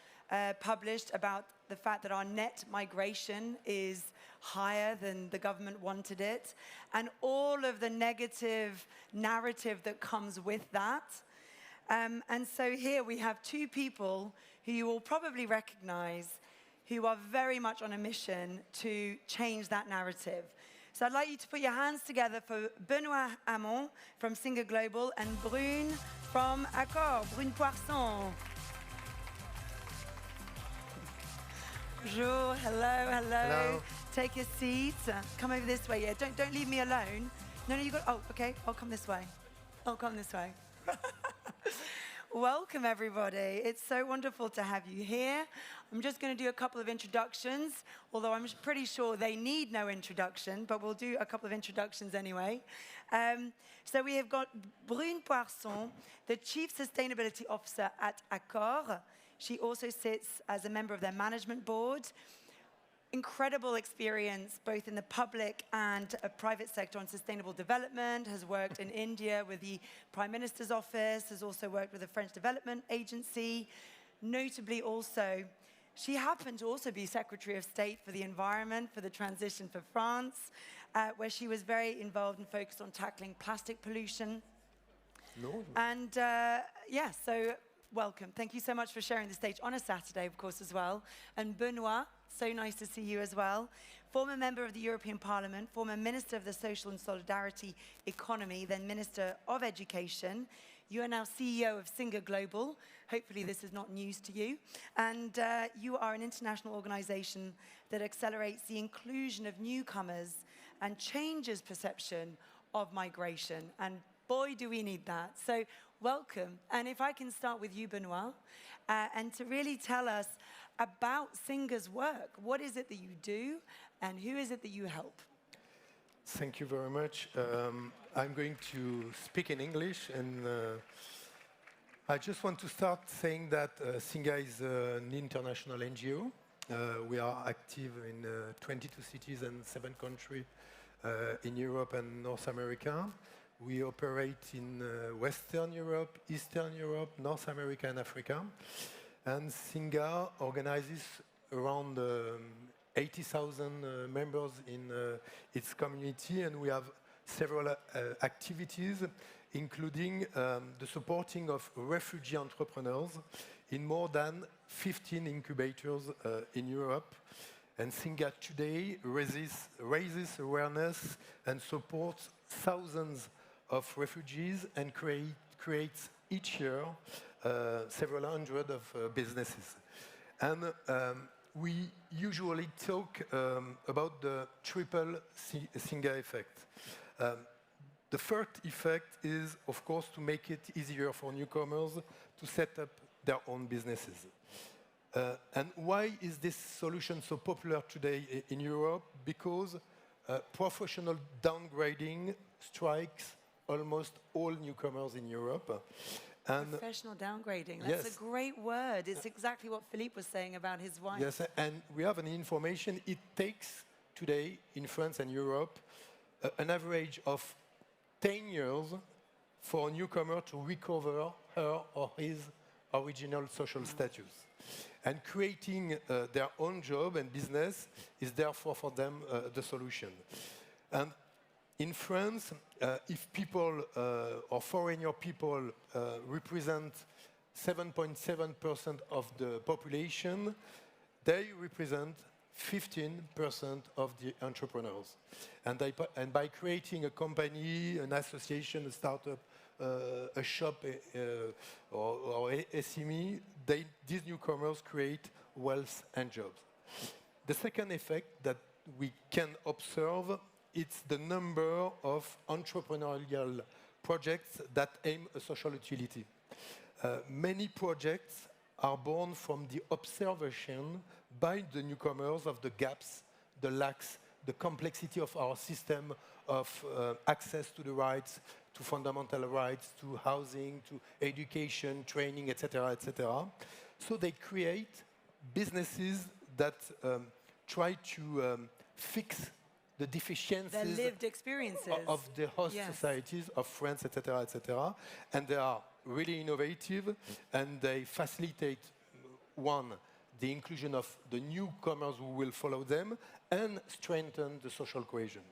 published about the fact that our net migration is higher than the government wanted it, and all of the negative narrative that comes with that. And so here we have two people who you will probably recognize, who are very much on a mission to change that narrative. So I'd like you to put your hands together for Benoit Hamon from SINGA Global and Brune from Accor, Brune Poirson. Bonjour, hello, hello. Hello. Take a seat. Come over this way. Yeah, don't leave me alone. No, you got. Oh, okay. I'll come this way. I'll come this way. Welcome, everybody. It's so wonderful to have you here. I'm just going to do a couple of introductions, although I'm pretty sure they need no introduction, but we'll do a couple of introductions anyway. So we have got Brune Poirson, the Chief Sustainability Officer at Accor. She also sits as a member of their management board. Incredible experience both in the public and private sector on sustainable development, has worked in India with the Prime Minister's office, has also worked with the French Development Agency. Notably also, she happened to also be Secretary of State for the Environment, for the Transition for France, where she was very involved and focused on tackling plastic pollution. No. And yeah, so welcome. Thank you so much for sharing the stage on a Saturday, of course, as well. And Benoit, so nice to see you as well. Former member of the European Parliament, former Minister of the Social and Solidarity Economy, then Minister of Education. You are now CEO of SINGA Global. Hopefully this is not news to you. And you are an international organization that accelerates the inclusion of newcomers and changes perception of migration. And boy, do we need that. So welcome. And if I can start with you, Benoit, and to really tell us about SINGA's work. What is it that you do, and who is it that you help? Thank you very much. I'm going to speak in English, and I just want to start saying that SINGA is an international NGO. We are active in 22 cities and 7 countries in Europe and North America. We operate in Western Europe, Eastern Europe, North America, and Africa. And SINGA organizes around 80,000 members in its community, and we have several activities, including the supporting of refugee entrepreneurs in more than 15 incubators in Europe. And SINGA today raises awareness and supports thousands of refugees and creates each year several hundred of businesses. And we usually talk about the triple SINGA effect. The first effect is, of course, to make it easier for newcomers to set up their own businesses. And why is this solution so popular today in Europe? Because professional downgrading strikes almost all newcomers in Europe. And professional downgrading, that's yes. a great word. It's exactly what Philippe was saying about his wife. Yes, and we have an information. It takes today in France and Europe an average of 10 years for a newcomer to recover her or his original social status. And creating their own job and business is therefore for them the solution. And in France, if people or foreigner people represent 7.7% of the population, they represent 15% of the entrepreneurs. And by creating a company, an association, a startup, a shop, or SME, these newcomers create wealth and jobs. The second effect that we can observe, it's the number of entrepreneurial projects that aim a social utility. Many projects are born from the observation by the newcomers of the gaps, the lacks, the complexity of our system of access to the rights, to fundamental rights, to housing, to education, training, etc., etc. So they create businesses that try to fix the deficiencies Their lived experiences of the host yes. societies of France, etc., etc. And they are really innovative, and they facilitate, one, the inclusion of the newcomers who will follow them, and strengthen the social cohesion.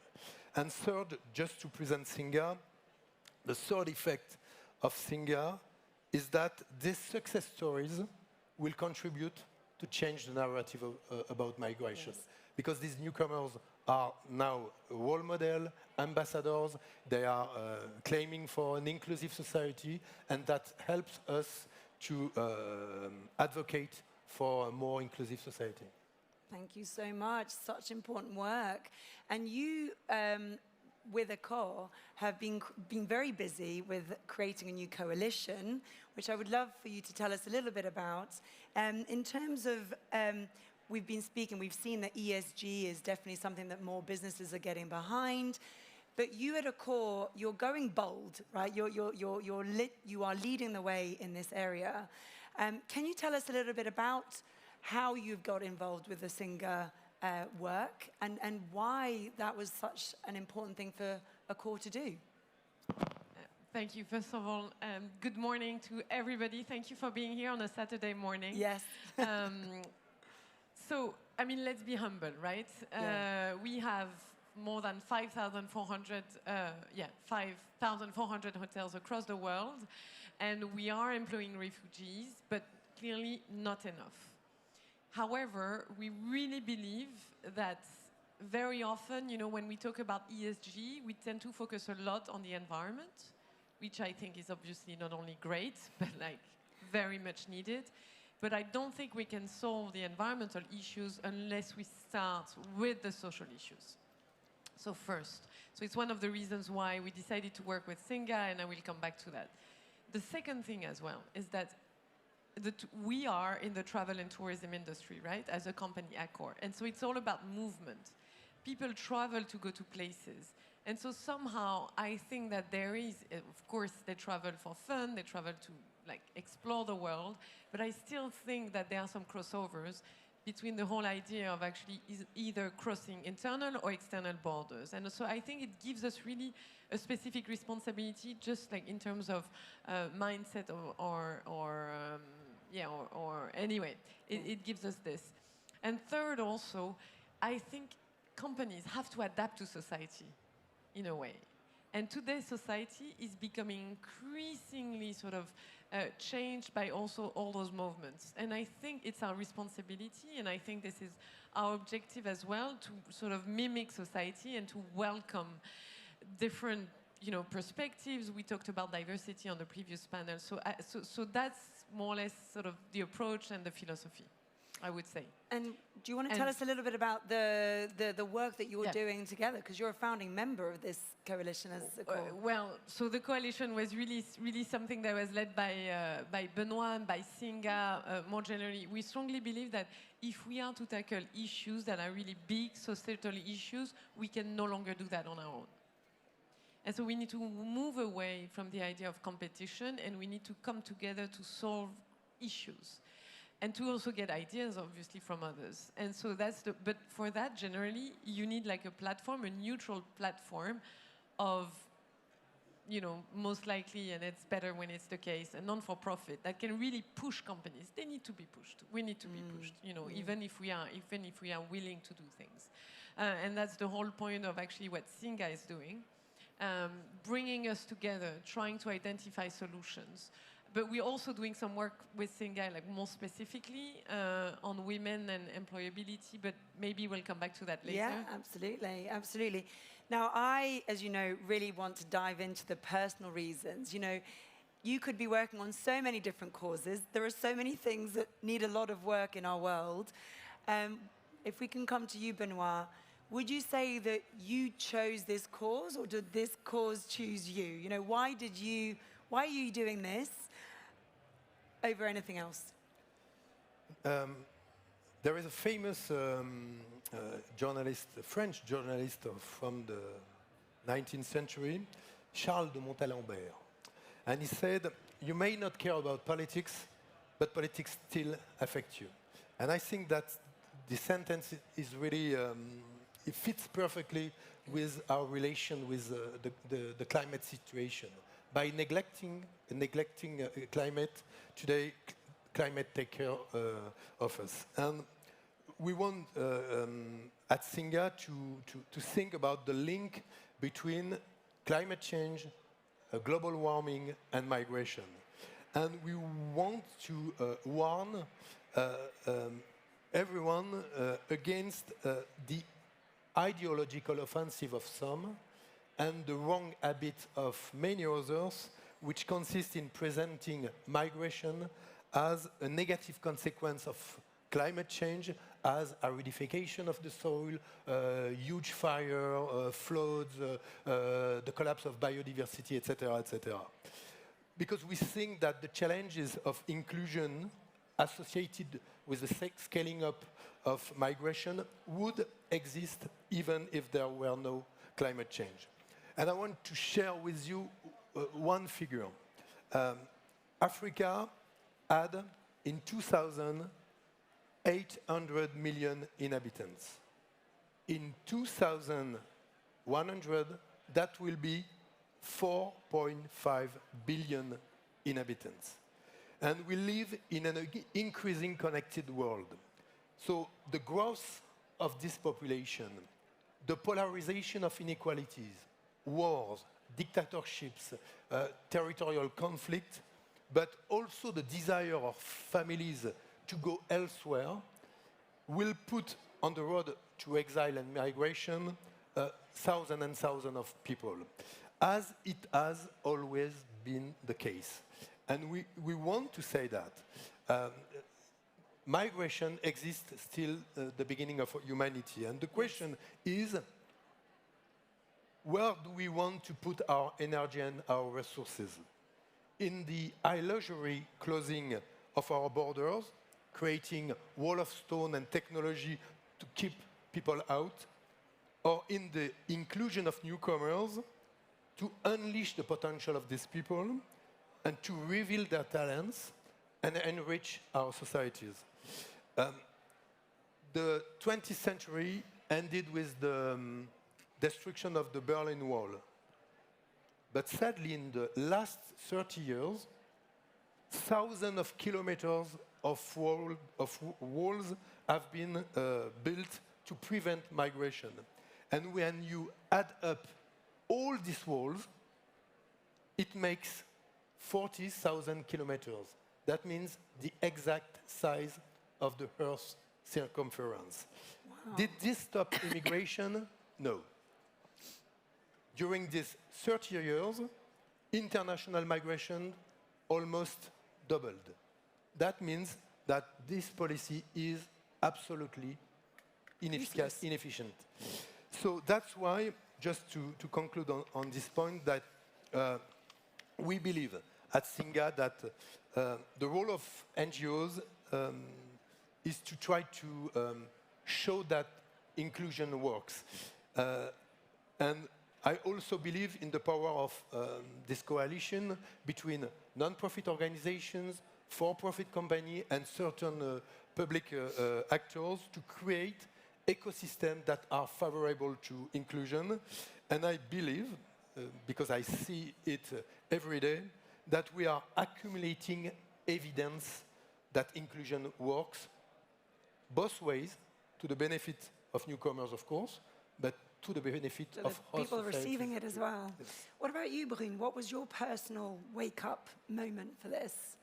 And third, just to present SINGA, the third effect of SINGA is that these success stories will contribute to change the narrative about migration. Yes. because these newcomers are now role model, ambassadors, they are claiming for an inclusive society, and that helps us to advocate for a more inclusive society. Thank you so much. Such important work. And you, with Accor, have been very busy with creating a new coalition, which I would love for you to tell us a little bit about. In terms of, we've been speaking, we've seen that ESG is definitely something that more businesses are getting behind. But you at Accor, you're going bold, right? You are leading the way in this area. Can you tell us a little bit about how you've got involved with the SINGA work and why that was such an important thing for Accor to do? Thank you. First of all, good morning to everybody. Thank you for being here on a Saturday morning. Yes. So, I mean, let's be humble, right? Yeah. We have more than 5,400 hotels across the world, and we are employing refugees, but clearly not enough. However, we really believe that very often, you know, when we talk about ESG, we tend to focus a lot on the environment, which I think is obviously not only great, but like very much needed. But I don't think we can solve the environmental issues unless we start with the social issues. So first, so it's one of the reasons why we decided to work with SINGA, and I will come back to that. The second thing as well is that we are in the travel and tourism industry, right, as a company, Accor. And so it's all about movement. People travel to go to places. And so somehow I think that there is, of course, they travel for fun, they travel to like explore the world, but I still think that there are some crossovers between the whole idea of actually either crossing internal or external borders. And so I think it gives us really a specific responsibility, just like in terms of mindset or anyway, it gives us this. And third also, I think companies have to adapt to society in a way. And today's society is becoming increasingly sort of changed by also all those movements. And I think it's our responsibility, and I think this is our objective as well, to sort of mimic society and to welcome different, you know, perspectives. We talked about diversity on the previous panel. So that's more or less sort of the approach and the philosophy, I would say. And do you want to tell us a little bit about the work that you're doing together? Because you're a founding member of this coalition as Accor. Well, so the coalition was really something that was led by Benoit and by SINGA more generally. We strongly believe that if we are to tackle issues that are really big societal issues, we can no longer do that on our own. And so we need to move away from the idea of competition, and we need to come together to solve issues. And to also get ideas, obviously, from others. And so but for that, generally, you need like a platform, a neutral platform of, you know, most likely, and it's better when it's the case, a non-for-profit that can really push companies. They need to be pushed. We need to be pushed, you know, even if we are willing to do things. And that's the whole point of actually what SINGA is doing, bringing us together, trying to identify solutions. But we're also doing some work with SINGA, like more specifically on women and employability, but maybe we'll come back to that later. Yeah, absolutely, absolutely. Now, I, as you know, really want to dive into the personal reasons. You know, you could be working on so many different causes. There are so many things that need a lot of work in our world. If we can come to you, Benoit, would you say that you chose this cause, or did this cause choose you? You know, why are you doing this over anything else? There is a famous journalist, a French journalist from the 19th century, Charles de Montalembert. And he said, you may not care about politics, but politics still affect you. And I think that the sentence is really, it fits perfectly with our relation with the climate situation. By neglecting climate, today climate takes care of us. And we want at SINGA to think about the link between climate change, global warming, and migration. And we want to warn everyone against the ideological offensive of some and the wrong habit of many others, which consist in presenting migration as a negative consequence of climate change, as aridification of the soil, huge fire, floods, the collapse of biodiversity, etc., etc. Because we think that the challenges of inclusion associated with the scaling up of migration would exist even if there were no climate change. And I want to share with you one figure. Africa had, in 2000, 800 million inhabitants. In 2100, that will be 4.5 billion inhabitants. And we live in an increasing connected world. So the growth of this population, the polarization of inequalities, wars, dictatorships, territorial conflict, but also the desire of families to go elsewhere, will put on the road to exile and migration thousands and thousands of people, as it has always been the case. And we want to say that migration exists still the beginning of humanity. And the question is, where do we want to put our energy and our resources? In the illusory closing of our borders, creating wall of stone and technology to keep people out, or in the inclusion of newcomers to unleash the potential of these people and to reveal their talents and enrich our societies. The 20th century ended with the destruction of the Berlin Wall. But sadly, in the last 30 years, thousands of kilometers of walls have been built to prevent migration. And when you add up all these walls, it makes 40,000 kilometers. That means the exact size of the Earth's circumference. Wow. Did this stop immigration? No. During these 30 years, international migration almost doubled. That means that this policy is absolutely inefficient. So that's why, just to conclude on this point, that we believe at SINGA that the role of NGOs is to try to show that inclusion works. And I also believe in the power of this coalition between non-profit organizations, for-profit companies, and certain public actors to create ecosystems that are favorable to inclusion. And I believe, because I see it every day, that we are accumulating evidence that inclusion works both ways, to the benefit of newcomers, of course, but to the benefit of people receiving it as well. Yes. What about you, Brune? What was your personal wake-up moment for this?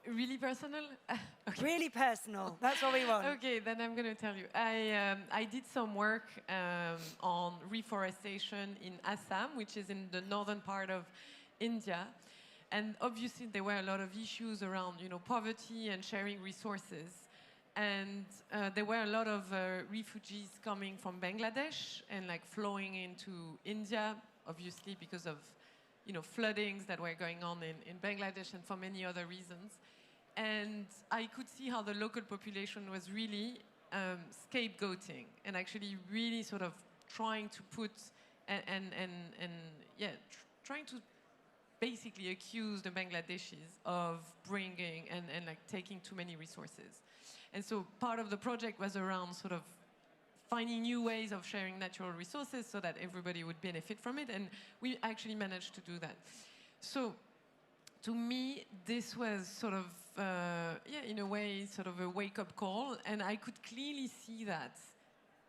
Really personal? Okay. Really personal. That's what we want. Okay, then I'm going to tell you. I did some work on reforestation in Assam, which is in the northern part of India. And obviously, there were a lot of issues around, poverty and sharing resources. And there were a lot of refugees coming from Bangladesh and flowing into India, obviously because of floodings that were going on in Bangladesh and for many other reasons. And I could see how the local population was really scapegoating and actually really sort of trying to put trying to basically accuse the Bangladeshis of bringing and taking too many resources. And so part of the project was around sort of finding new ways of sharing natural resources so that everybody would benefit from it. And we actually managed to do that. So to me, this was sort of, in a way, sort of a wake-up call. And I could clearly see that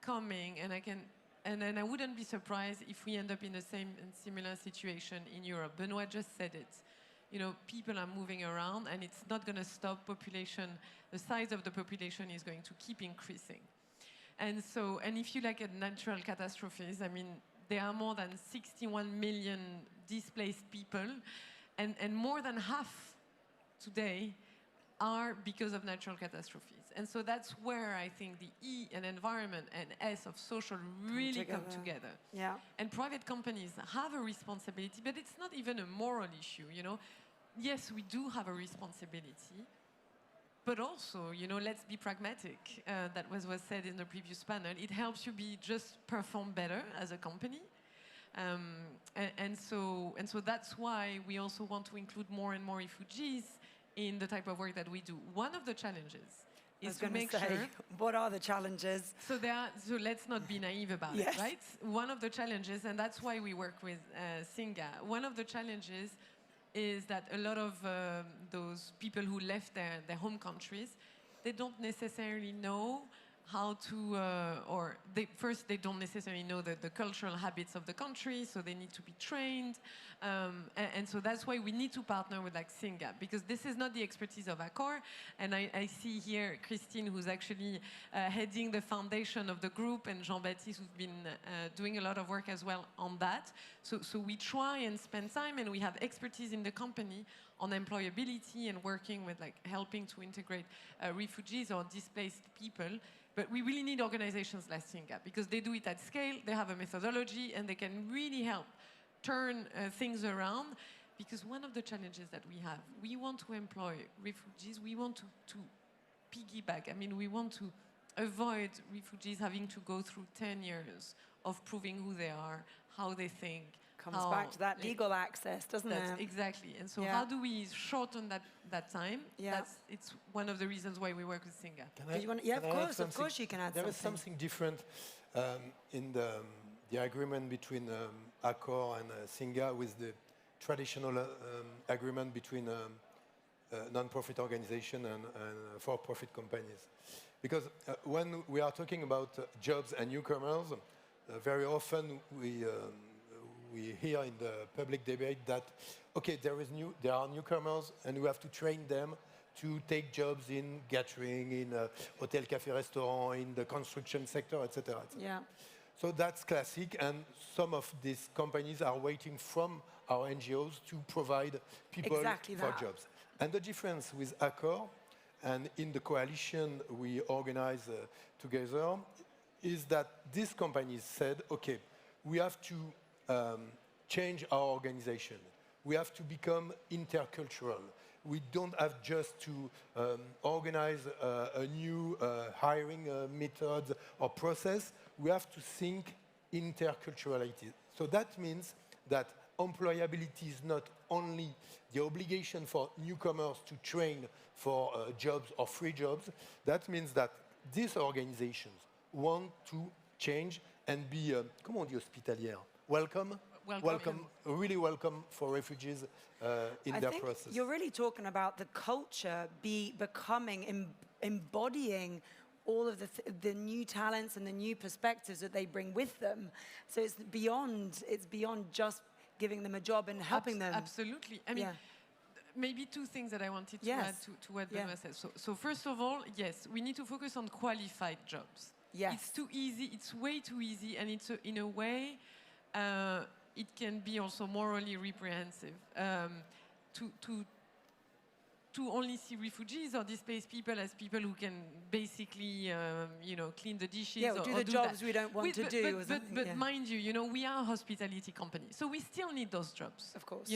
coming. And then I wouldn't be surprised if we end up in the same and similar situation in Europe. Benoit just said it. people are moving around, and it's not going to stop population. The size of the population is going to keep increasing. And so, and if you look at natural catastrophes, I mean, there are more than 61 million displaced people, and more than half today are because of natural catastrophes. And so that's where I think the E and environment and S of social really come together. Yeah. And private companies have a responsibility, but it's not even a moral issue, Yes, we do have a responsibility, but also, let's be pragmatic. That was said in the previous panel. It helps you perform better as a company. And so that's why we also want to include more and more refugees in the type of work that we do. One of the challenges is to make sure... What are the challenges? So let's not be naive about it, right? One of the challenges, and that's why we work with SINGA, one of the challenges is that a lot of those people who left their home countries, they don't necessarily know how to, they don't necessarily know the cultural habits of the country, so they need to be trained. And so that's why we need to partner with SINGA, because this is not the expertise of Accor. And I see here Christine, who's actually heading the foundation of the group, and Jean-Baptiste, who's been doing a lot of work as well on that. So we try and spend time, and we have expertise in the company on employability and working with helping to integrate refugees or displaced people. But we really need organizations like SINGA, because they do it at scale, they have a methodology, and they can really help turn things around. Because one of the challenges that we have, we want to employ refugees, we want to piggyback. I mean, we want to avoid refugees having to go through 10 years of proving who they are, how they think. Comes back to that legal access, doesn't it? Exactly. And so how do we shorten that time? It's one of the reasons why we work with SINGA. Of course you can add something. There is something different in the agreement between Accor and SINGA with the traditional agreement between non-profit organization and for-profit companies. Because when we are talking about jobs and newcomers, very often we hear in the public debate that, okay, there are newcomers and we have to train them to take jobs in catering, in hotel, cafe, restaurant, in the construction sector, etc. Yeah. So that's classic, and some of these companies are waiting from our NGOs to provide people for jobs. And the difference with Accor and in the coalition we organize together is that these companies said, okay, we have to change our organization. We have to become intercultural. We don't have just to organize a new hiring method or process. We have to think interculturality. So that means that employability is not only the obligation for newcomers to train for jobs or free jobs. That means that these organizations want to change and be, comment on dit hospitalière? Welcome, really welcome for refugees in their process. You're really talking about the culture becoming, embodying all of the new talents and the new perspectives that they bring with them. So it's beyond just giving them a job and helping them. Absolutely. I mean, maybe two things that I wanted to add to what Benoit said. So first of all, yes, we need to focus on qualified jobs. Yes. It's too easy, it's way too easy, and it's in a way, it can be also morally reprehensive to only see refugees or displaced people as people who can basically, clean the dishes or do the jobs we don't want to do. But mind you, we are a hospitality company, so we still need those jobs. Of course.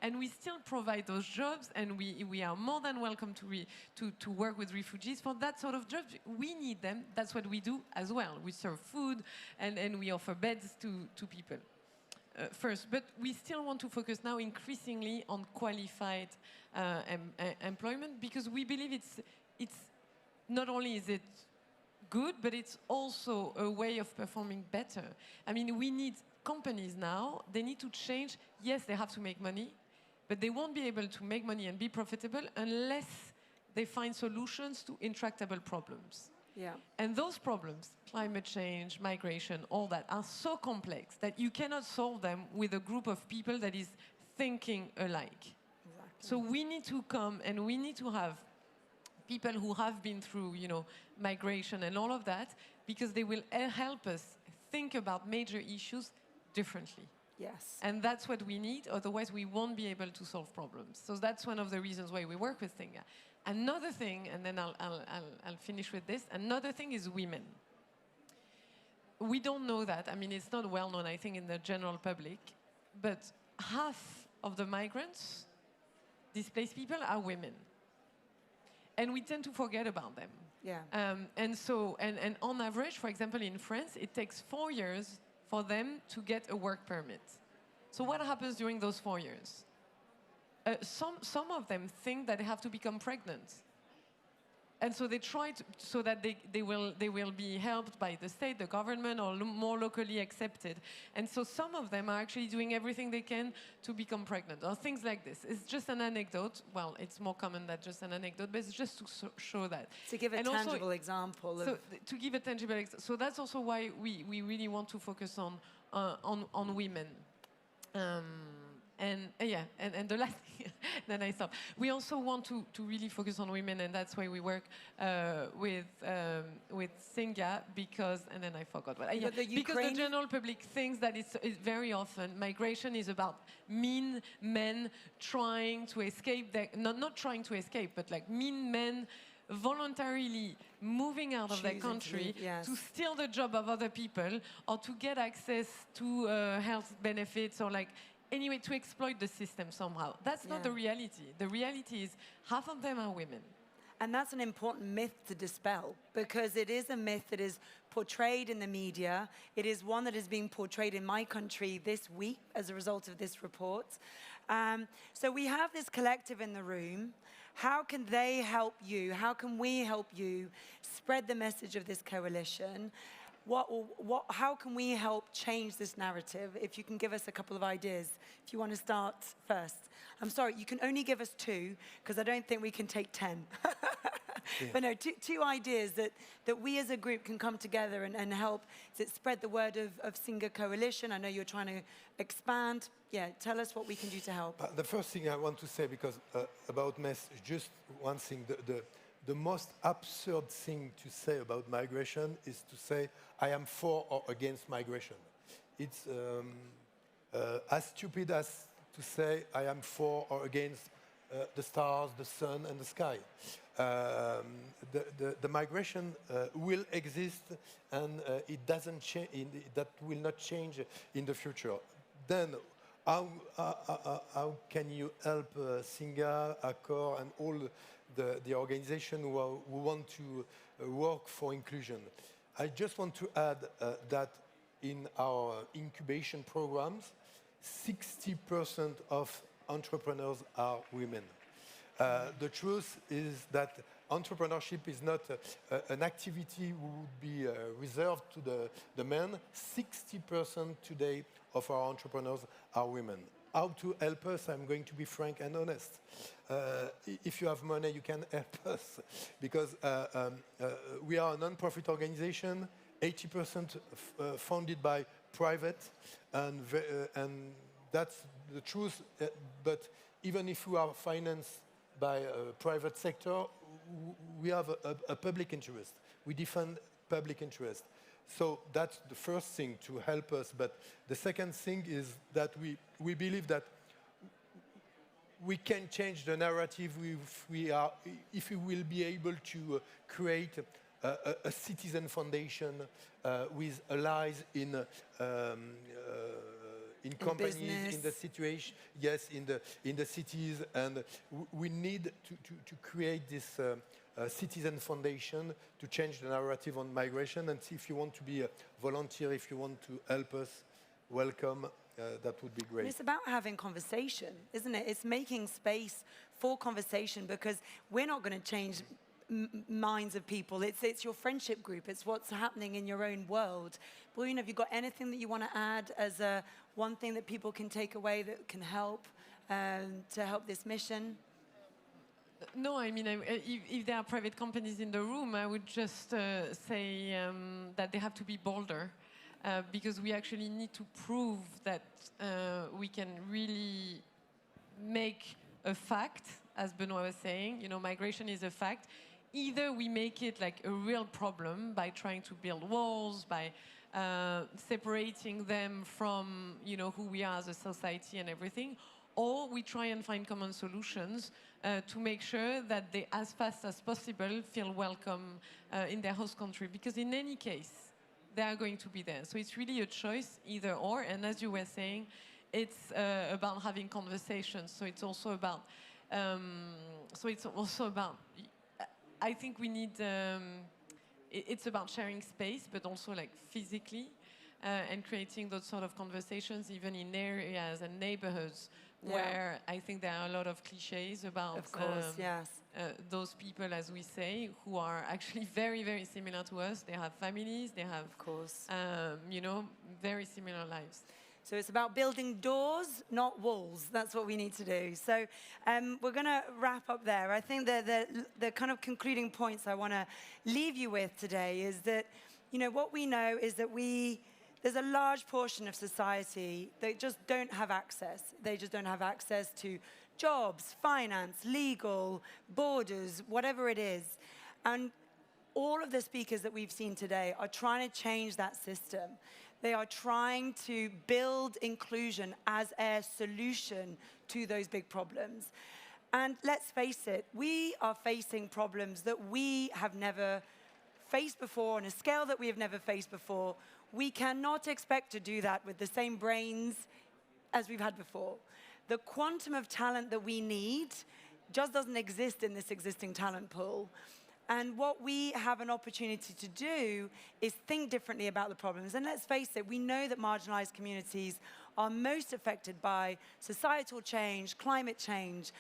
And we still provide those jobs, and we are more than welcome to work with refugees for that sort of jobs. We need them. That's what we do as well. We serve food, and we offer beds to people. First, but we still want to focus now increasingly on qualified employment, because we believe it's not only is it good, but it's also a way of performing better. I mean, we need companies now, they need to change. Yes, they have to make money, but they won't be able to make money and be profitable unless they find solutions to intractable problems. Yeah. And those problems, climate change, migration, all that, are so complex that you cannot solve them with a group of people that is thinking alike. Exactly. So we need to come and we need to have people who have been through, migration and all of that, because they will help us think about major issues differently. Yes. And that's what we need, otherwise we won't be able to solve problems. So that's one of the reasons why we work with SINGA. Another thing, and then I'll finish with this, another thing is women. We don't know that. I mean, it's not well known, I think, in the general public, but half of the migrants, displaced people, are women. And we tend to forget about them. Yeah. And on average, for example, in France, it takes 4 years for them to get a work permit. So what happens during those 4 years? Some of them think that they have to become pregnant. And so they try to, so that they will be helped by the state, the government, or more locally accepted. And so some of them are actually doing everything they can to become pregnant, or things like this. It's just an anecdote. Well, it's more common than just an anecdote, but it's just to show that. To give a tangible example. So to give a tangible example. So that's also why we really want to focus on women. And the last thing, then I stop. We also want to really focus on women, and that's why we work with SINGA, because, and then I forgot what. Because the general public thinks that it's very often migration is about mean men trying to escape, not trying to escape, but like mean men voluntarily moving out of their country to steal the job of other people, or to get access to health benefits, or like, anyway, to exploit the system somehow. That's not the reality. The reality is half of them are women. And that's an important myth to dispel, because it is a myth that is portrayed in the media. It is one that is being portrayed in my country this week as a result of this report. So we have this collective in the room. How can they help you? How can we help you spread the message of this coalition? How can we help change this narrative? If you can give us a couple of ideas. If you want to start first. I'm sorry, you can only give us 2, because I don't think we can take 10. But no, two ideas that we as a group can come together and help spread the word of SINGA Coalition. I know you're trying to expand. Yeah, tell us what we can do to help. The first thing I want to say, because about MES, just one thing, the most absurd thing to say about migration is to say, I am for or against migration. It's as stupid as to say, I am for or against the stars, the sun, and the sky. The migration will exist, and it doesn't change. That will not change in the future. Then, how can you help SINGA, Accor, and all the organization who want to work for inclusion? I just want to add that in our incubation programs, 60% of entrepreneurs are women. The truth is that entrepreneurship is not an activity who would be reserved to the men. 60% today of our entrepreneurs are women. How to help us? I'm going to be frank and honest. If you have money, you can help us, because we are a non-profit organization, 80% funded by private, and that's the truth. But even if we are financed by a private sector, we have a public interest. We defend public interest. So that's the first thing to help us. But the second thing is that we believe that we can change the narrative if we will be able to create a citizen foundation with allies in companies, business. in the situation, in the cities, and we need to create this citizen foundation to change the narrative on migration. And if you want to be a volunteer, if you want to help us, welcome. That would be great. And it's about having conversation, isn't it? It's making space for conversation, because we're not going to change minds of people. It's your friendship group. It's what's happening in your own world. Brune, have you got anything that you want to add as one thing that people can take away that can help to help this mission? No, I mean, if there are private companies in the room, I would just say that they have to be bolder. Because we actually need to prove that we can really make a fact, as Benoit was saying. You know, migration is a fact. Either we make it like a real problem by trying to build walls, by separating them from, you know, who we are as a society and everything, or we try and find common solutions to make sure that they, as fast as possible, feel welcome in their host country. Because in any case, they are going to be there. So it's really a choice, either or. And as you were saying, it's about having conversations. So it's also about. I think we need. It's about sharing space, but also like physically, and creating those sort of conversations, even in areas and neighborhoods where I think there are a lot of cliches about. Of course, yes. Those people, as we say, who are actually very, very similar to us. They have families, they have, of course, you know, very similar lives. So it's about building doors, not walls. That's what we need to do. So we're going to wrap up there. I think the kind of concluding points I want to leave you with today is that, you know, what we know is that there's a large portion of society that just don't have access. They just don't have access to jobs, finance, legal, borders, whatever it is. And all of the speakers that we've seen today are trying to change that system. They are trying to build inclusion as a solution to those big problems. And let's face it, we are facing problems that we have never faced before on a scale that we have never faced before. We cannot expect to do that with the same brains as we've had before. The quantum of talent that we need just doesn't exist in this existing talent pool. And what we have an opportunity to do is think differently about the problems. And let's face it, we know that marginalized communities are most affected by societal change, climate change.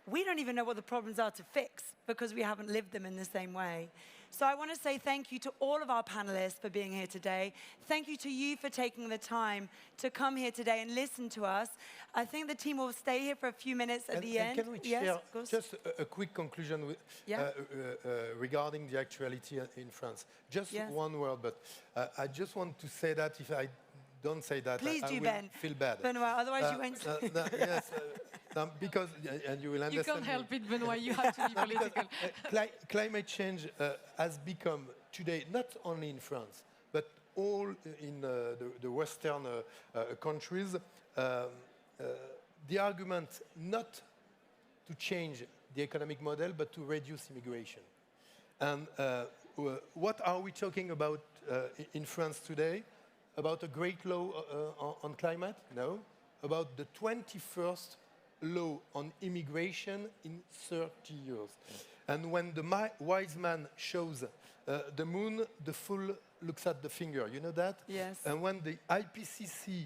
We don't even know what the problems are to fix because we haven't lived them in the same way. So I want to say thank you to all of our panelists for being here today. Thank you to you for taking the time to come here today and listen to us. I think the team will stay here for a few minutes at the end. Can we share just a quick conclusion with, regarding the actuality in France? Just one word, but I just want to say that if I don't say that, please I do, will Ben. feel bad. Benoit, otherwise you won't. Yes, because, and you will understand. You can't help it, Benoit, you have to be political. Climate change has become today, not only in France, but all in the Western countries, the argument not to change the economic model, but to reduce immigration. And what are we talking about in France today? About a great law on climate? No. About the 21st law on immigration in 30 years. And when the wise man shows the moon, the fool looks at the finger. You know that? Yes. And when the IPCC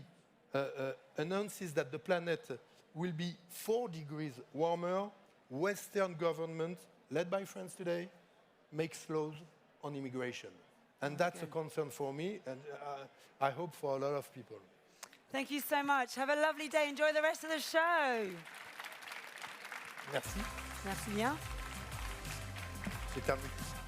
announces that the planet will be 4 degrees warmer, Western government, led by France today, makes laws on immigration. And that's a concern for me, and I hope for a lot of people. Thank you so much. Have a lovely day. Enjoy the rest of the show. Merci. Merci bien. C'est terminé.